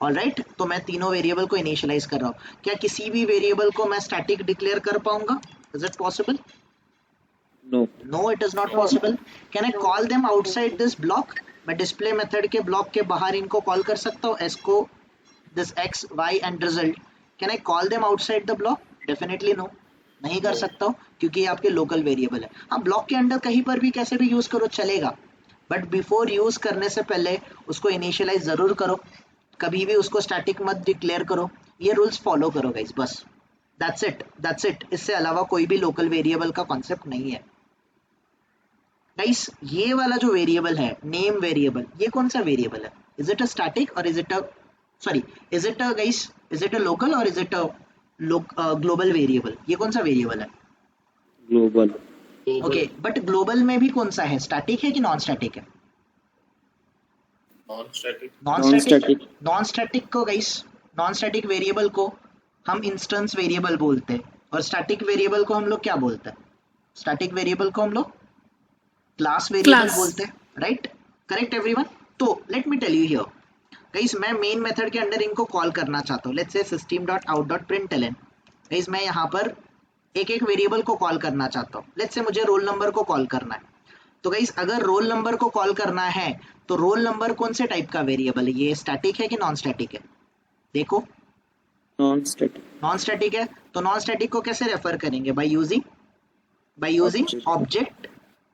alright. तो मैं तीनों वेरिएबल को इनिशियलाइज कर रहा हूँ। क्या किसी भी वेरिएबल को मैं स्टैटिक डिक्लेयर कर पाऊंगा? Is it possible? No. No, it is not possible. Can I call them outside this block? मैं डिस्प्ले मेथड के ब्लॉक के बाहर इनको कॉल कर सकता हूँ, s को, this x, y and result. Can I call them outside the block? Definitely no. नहीं कर सकता हूँ क्योंकि ये आपके लोकल वेरिएबल है। हाँ, ब्लॉक के अंदर कहीं पर भी कैसे भी यूज करो चलेगा, बट बिफोर यूज करने से पहले उसको इनिशियलाइज जरूर करो। कभी भी उसको स्टैटिक मत डिक्लेयर करो। ये रूल्स फॉलो करो गाइस, बस। That's it, that's it. इससे अलावा कोई भी लोकल वेरिएबल का कॉन्सेप्ट नहीं है गाइस। ये वाला जो वेरिएबल है, नेम वेरिएबल, ये कौन सा वेरिएबल है? इज इट अ स्टैटिक और is it a, sorry, is it a guys, is it a local और is it a global variable? ये कौन सा वेरिएबल है? Global. ओके, बट ग्लोबल में भी कौन सा है, स्टैटिक है कि नॉन स्टैटिक है? Non-static. Non-static. नॉन स्टैटिक को गाइस, नॉन स्टैटिक वेरिएबल को हम इंस्टेंस वेरिएबल बोलते हैं, और स्टैटिक वेरिएबल को हम लोग क्या बोलते हैं? स्टैटिक वेरिएबल को हम लोग क्लास वेरिएबल बोलते हैं, राइट? Correct everyone. तो let me tell you here guys, मैं मेन मेथड के अंदर इनको कॉल करना चाहता हूँ। लेट्स से system.out.println। गाइस मैं यहाँ पर एक एक वेरिएबल को कॉल करना चाहता हूँ। लेट्स से मुझे रोल नंबर को कॉल करना है। तो गाइस अगर रोल नंबर को कॉल करना है तो रोल नंबर कौन से टाइप का वेरिएबल है? ये स्टैटिक है कि नॉन स्टैटिक है? देखो, Non-static. नॉन स्टैटिक है। तो नॉन स्टैटिक को कैसे रेफर करेंगे? By using object.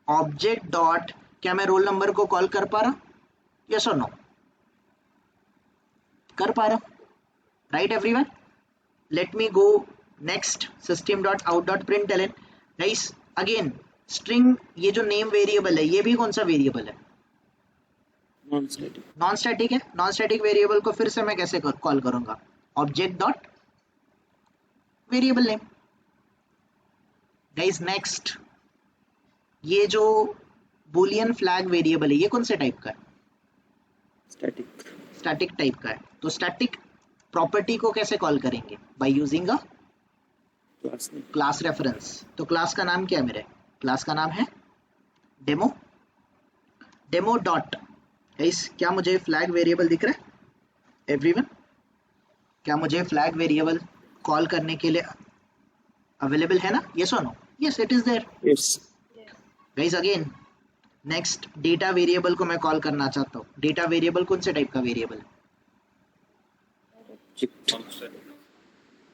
Object dot, क्या मैं रोल नंबर को कॉल कर पा रहा? यस और नो? कर पा रहा, right everyone? Late me go next, system.out.println। Guys again string, ये जो नेम वेरिएबल है ये भी कौन सा वेरिएबल है? Non-static. नॉन स्टैटिक है। नॉन स्टैटिक वेरिएबल को फिर से मैं कैसे कॉल करूंगा? Object dot variable name. Guys next, ये जो बुलियन फ्लैग वेरिएबल है ये कौन से टाइप का है? Static. स्टैटिक टाइप का है। तो स्टैटिक प्रॉपर्टी को कैसे कॉल करेंगे? बाय यूजिंग अ Class name. Class reference. तो क्लास का नाम क्या है मेरे? क्लास का नाम है डेमो। डेमो डॉट, गाइस क्या मुझे फ्लैग वेरिएबल दिख रहा है एवरीवन? क्या मुझे फ्लैग वेरिएबल कॉल करने के लिए अवेलेबल है ना? यस और no? Yes, it is there. Yes. Guys again next, data variable को मैं कॉल करना चाहता हूँ। डेटा वेरिएबल कौन से टाइप का वेरिएबल है? Object. Non-static.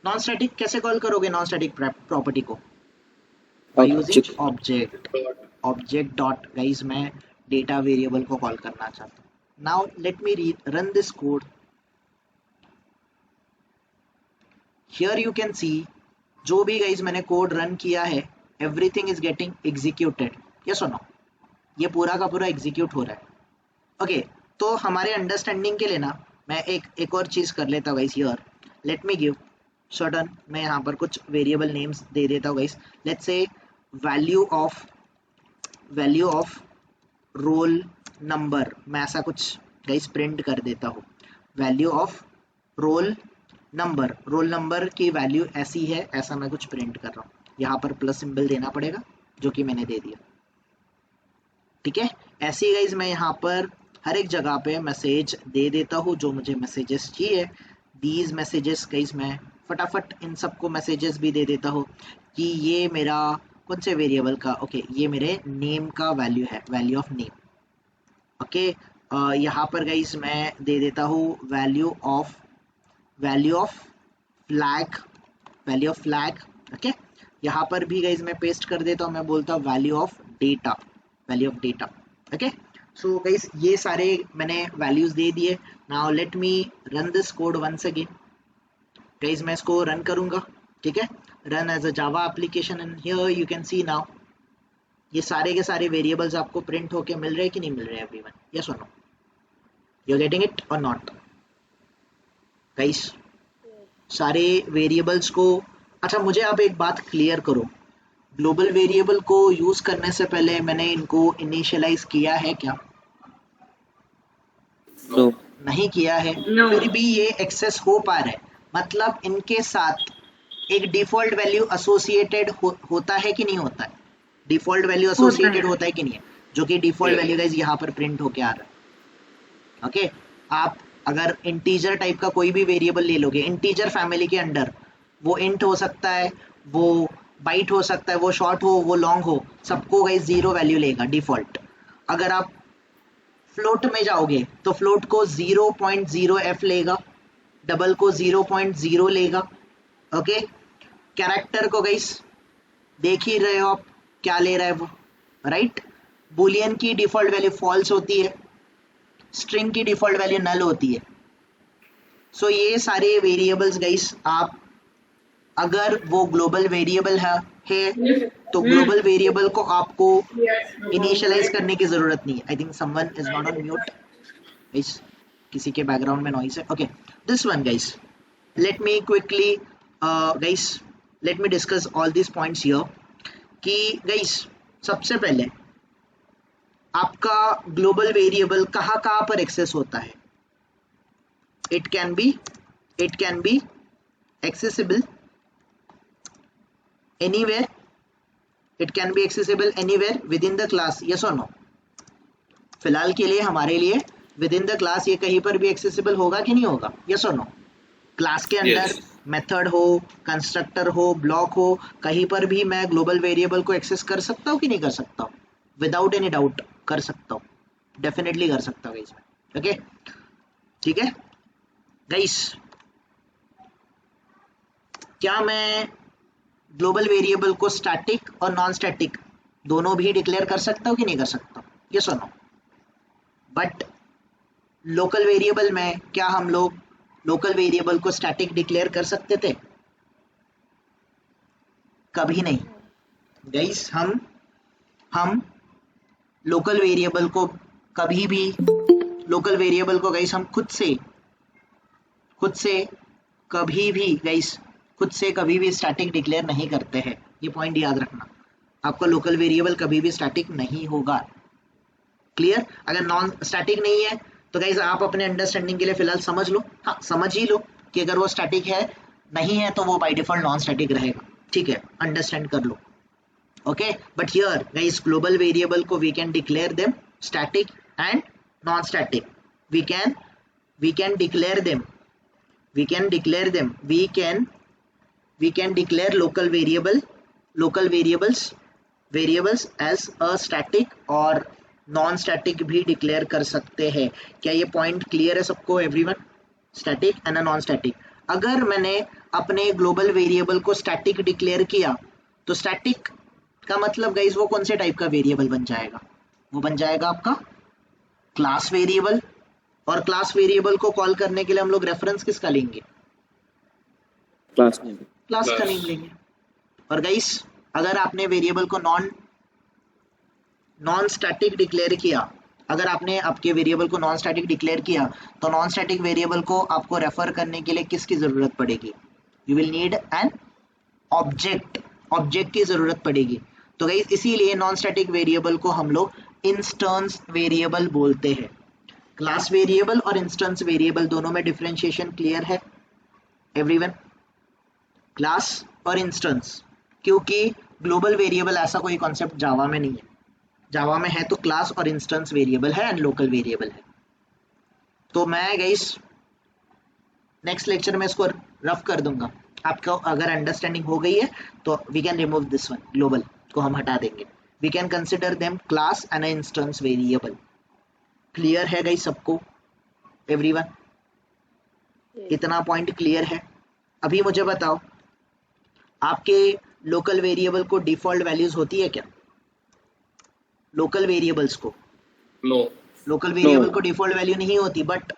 Non static. कैसे कॉल करोगे नॉन स्टैटिक प्रॉपर्टी को? By using Object. Object. Object dot, guys मैं डेटा वेरिएबल को कॉल करना चाहता हूँ। Now let me run this code. Here you can सी, जो भी गाइस मैंने कोड रन किया है, everything is getting executed. Yes और नो? ये पूरा का पूरा एग्जीक्यूट हो रहा है। ओके, तो हमारे अंडरस्टैंडिंग के लिए ना मैं एक और चीज कर लेता हूँ guys. Here let me give certain, मैं यहाँ पर कुछ वेरिएबल नेम्स दे देता हूँ guys. Let's say value of roll number, मैं ऐसा कुछ गाइस प्रिंट कर देता हूँ। वैल्यू ऑफ रोल नंबर की वैल्यू ऐसी है, ऐसा मैं कुछ प्रिंट कर रहा हूँ। यहाँ पर प्लस सिंबल देना पड़ेगा जो कि मैंने दे दिया, ठीक है। ऐसे ही गाइस मैं यहाँ पर हर एक जगह पे मैसेज दे देता हूँ जो मुझे मैसेजेस चाहिए। these messages guys, मैं फटाफट इन सबको मैसेजेस भी दे देता हूँ कि ये मेरा कौन से वेरिएबल का, ओके ये मेरे नेम का वैल्यू है, वैल्यू ऑफ नेम। ओके यहाँ पर गाइस मैं दे देता हूँ value of flag, value of flag. Okay यहाँ पर भी गाइस मैं पेस्ट कर देता हूँ, मैं बोलता हूँ value of data, value of data. Okay so guys ये सारे मैंने वैल्यूज दे दिए। Now let me run this code once again guys, मैं इसको रन करूंगा, ठीक है, run as a Java application and here you can see now ये सारे के सारे वेरिएबल्स आपको प्रिंट होके मिल रहे हैं कि नहीं मिल रहे हैं एवरीवन, यस और no, you are getting it और नॉट गाइस? सारे वेरिएबल्स को, अच्छा मुझे आप एक बात क्लियर करो, ग्लोबल वेरिएबल को यूज करने से पहले मैंने इनको इनिशियलाइज किया है क्या? No. नहीं किया है, No. फिर भी ये एक्सेस हो पा रहा है, मतलब इनके साथ एक डिफॉल्ट वैल्यू एसोसिएटेड होता है कि नहीं होता है? डिफॉल्ट वैल्यू एसोसिएटेड होता है कि नहीं है? जो कि डिफॉल्ट वैल्यू गाइस यहाँ पर प्रिंट होके आ रहा है। ओके आप अगर इंटीजर टाइप का कोई भी वेरिएबल ले लोगे इंटीजर फैमिली के अंडर, वो इंट हो सकता है, वो बाइट हो सकता है, वो शॉर्ट हो, वो लॉन्ग हो, सबको गाइस 0 वैल्यू लेगा डिफॉल्ट। अगर आप फ्लोट में जाओगे तो फ्लोट को 0.0f लेगा, डबल को 0.0 लेगा। ओके कैरेक्टर को गाइस देख ही रहे हो आप क्या ले रहा है वो, राइट? बुलियन की डिफॉल्ट वैल्यू फॉल्स होती है, स्ट्रिंग की डिफॉल्ट वैल्यू नल होती है। सो ये सारे वेरिएबल्स गाइस आप अगर वो ग्लोबल वेरिएबल है तो ग्लोबल वेरिएबल को आपको इनिशियलाइज करने की जरूरत नहीं है। I think someone is not on mute guys, किसी के बैकग्राउंड में नॉइज है। Okay this one guys, let me quickly guys let me discuss all this points here कि गाइस सबसे पहले आपका ग्लोबल वेरिएबल कहाँ पर एक्सेस होता है? It can be accessible anywhere, it can be accessible anywhere within the class, yes or no? फिलहाल के लिए हमारे लिए within the class ये कहीं पर भी accessible होगा कि नहीं होगा, yes or no? क्लास के अंदर Yes. मेथड हो, कंस्ट्रक्टर हो, ब्लॉक हो, कहीं पर भी मैं ग्लोबल वेरिएबल को एक्सेस कर सकता हूँ कि नहीं कर सकता हूँ? विदाउट एनी डाउट कर सकता हूँ, डेफिनेटली कर सकता हूँ गाइस। ओके ठीक है गाइस, क्या मैं ग्लोबल वेरिएबल को स्टैटिक और नॉन स्टैटिक दोनों भी डिक्लेयर कर सकता हूँ कि नहीं कर सकता? यस और नो? बट लोकल वेरिएबल में क्या हम लोग लोकल वेरिएबल को स्टैटिक डिक्लेयर कर सकते थे? कभी नहीं गाइस। हम लोकल वेरिएबल को कभी भी गाइस हम खुद से कभी भी गाइस खुद से कभी भी स्टैटिक डिक्लेयर नहीं करते हैं, ये पॉइंट याद रखना। आपका लोकल वेरिएबल कभी भी स्टैटिक नहीं होगा, क्लियर? अगर नॉन स्टैटिक नहीं है तो गाइस आप अपने अंडरस्टैंडिंग के लिए फिलहाल समझ लो, हाँ समझ ही लो कि अगर वो स्टैटिक है, नहीं है तो वो बाय डिफॉल्ट नॉन स्टैटिक रहेगा, ठीक है? अंडरस्टैंड कर लो। Okay but here guys global variable को we can declare them static and non static, we can declare them, we can declare local variables as a static और non static भी declare कर सकते हैं। क्या ये पॉइंट क्लियर है सबको everyone? Static and non static. अगर मैंने अपने ग्लोबल वेरिएबल को स्टैटिक डिक्लेयर किया तो स्टैटिक का मतलब गाइस वो कौन से टाइप का वेरिएबल बन जाएगा? वो बन जाएगा आपका क्लास वेरिएबल, और क्लास वेरिएबल को कॉल करने के लिए हम लोग रेफरेंस किसका लेंगे? Class name. क्लास का नेम लेंगे। और गाइस अगर आपने वेरिएबल को नॉन स्टैटिक डिक्लेयर किया, अगर आपने आपके वेरिएबल को नॉन स्टैटिक डिक्लेयर किया तो नॉन स्टैटिक वेरिएबल को आपको रेफर करने के लिए किसकी जरूरत पड़ेगी? You will need an object की जरूरत पड़ेगी। तो गाइस इसीलिए नॉन स्टैटिक वेरिएबल को हम लोग इंस्टेंस वेरिएबल बोलते हैं। क्लास वेरिएबल और इंस्टेंस वेरिएबल दोनों में डिफरेंशिएशन क्लियर है एवरीवन? क्लास और इंस्टेंस, क्योंकि ग्लोबल वेरिएबल ऐसा कोई कॉन्सेप्ट जावा में नहीं है। जावा में है तो क्लास और इंस्टेंस वेरिएबल है एंड लोकल वेरिएबल है। तो मैं गाइस नेक्स्ट लेक्चर में इसको रफ कर दूंगा, आपको अगर अंडरस्टैंडिंग हो गई है तो we can remove this one, global को हम हटा देंगे। We can consider them class and instance variable. Clear है गाइस सबको, एवरीवन? इतना पॉइंट क्लियर है? अभी मुझे बताओ, आपके लोकल वेरिएबल को डिफॉल्ट वैल्यूज होती है क्या? लोकल वेरिएबल्स को, No. लोकल वेरिएबल को डिफॉल्ट वैल्यू नहीं होती, but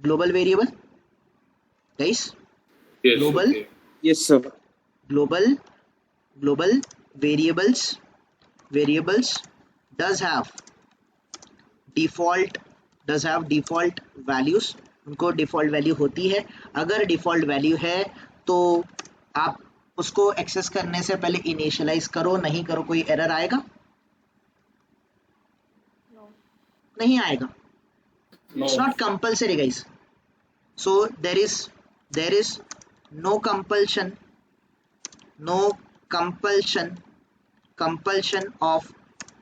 global variable guys, Yes. Global? Okay. Yes, sir. global variables does have default values, उनको डिफॉल्ट वैल्यू होती है। अगर डिफॉल्ट वैल्यू है तो आप उसको एक्सेस करने से पहले इनिशियलाइज करो, नहीं करो कोई एरर आएगा? नहीं आएगा। No. It's not compulsory guys, so there is no compulsion of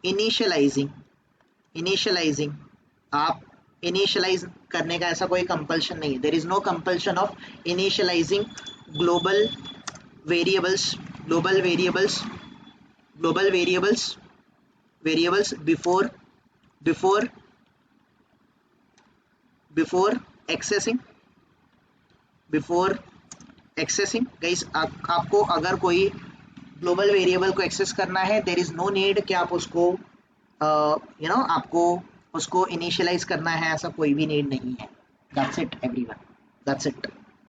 initializing आप इनिशियलाइज करने का ऐसा कोई कंपल्शन नहीं है। There is no compulsion of initializing global variables before accessing guys. आपको अगर कोई ग्लोबल वेरिएबल को एक्सेस करना है, देयर इज नो नीड कि आप उसको आपको उसको इनिशियलाइज करना है, ऐसा कोई भी नीड नहीं है। That's it everyone, that's it.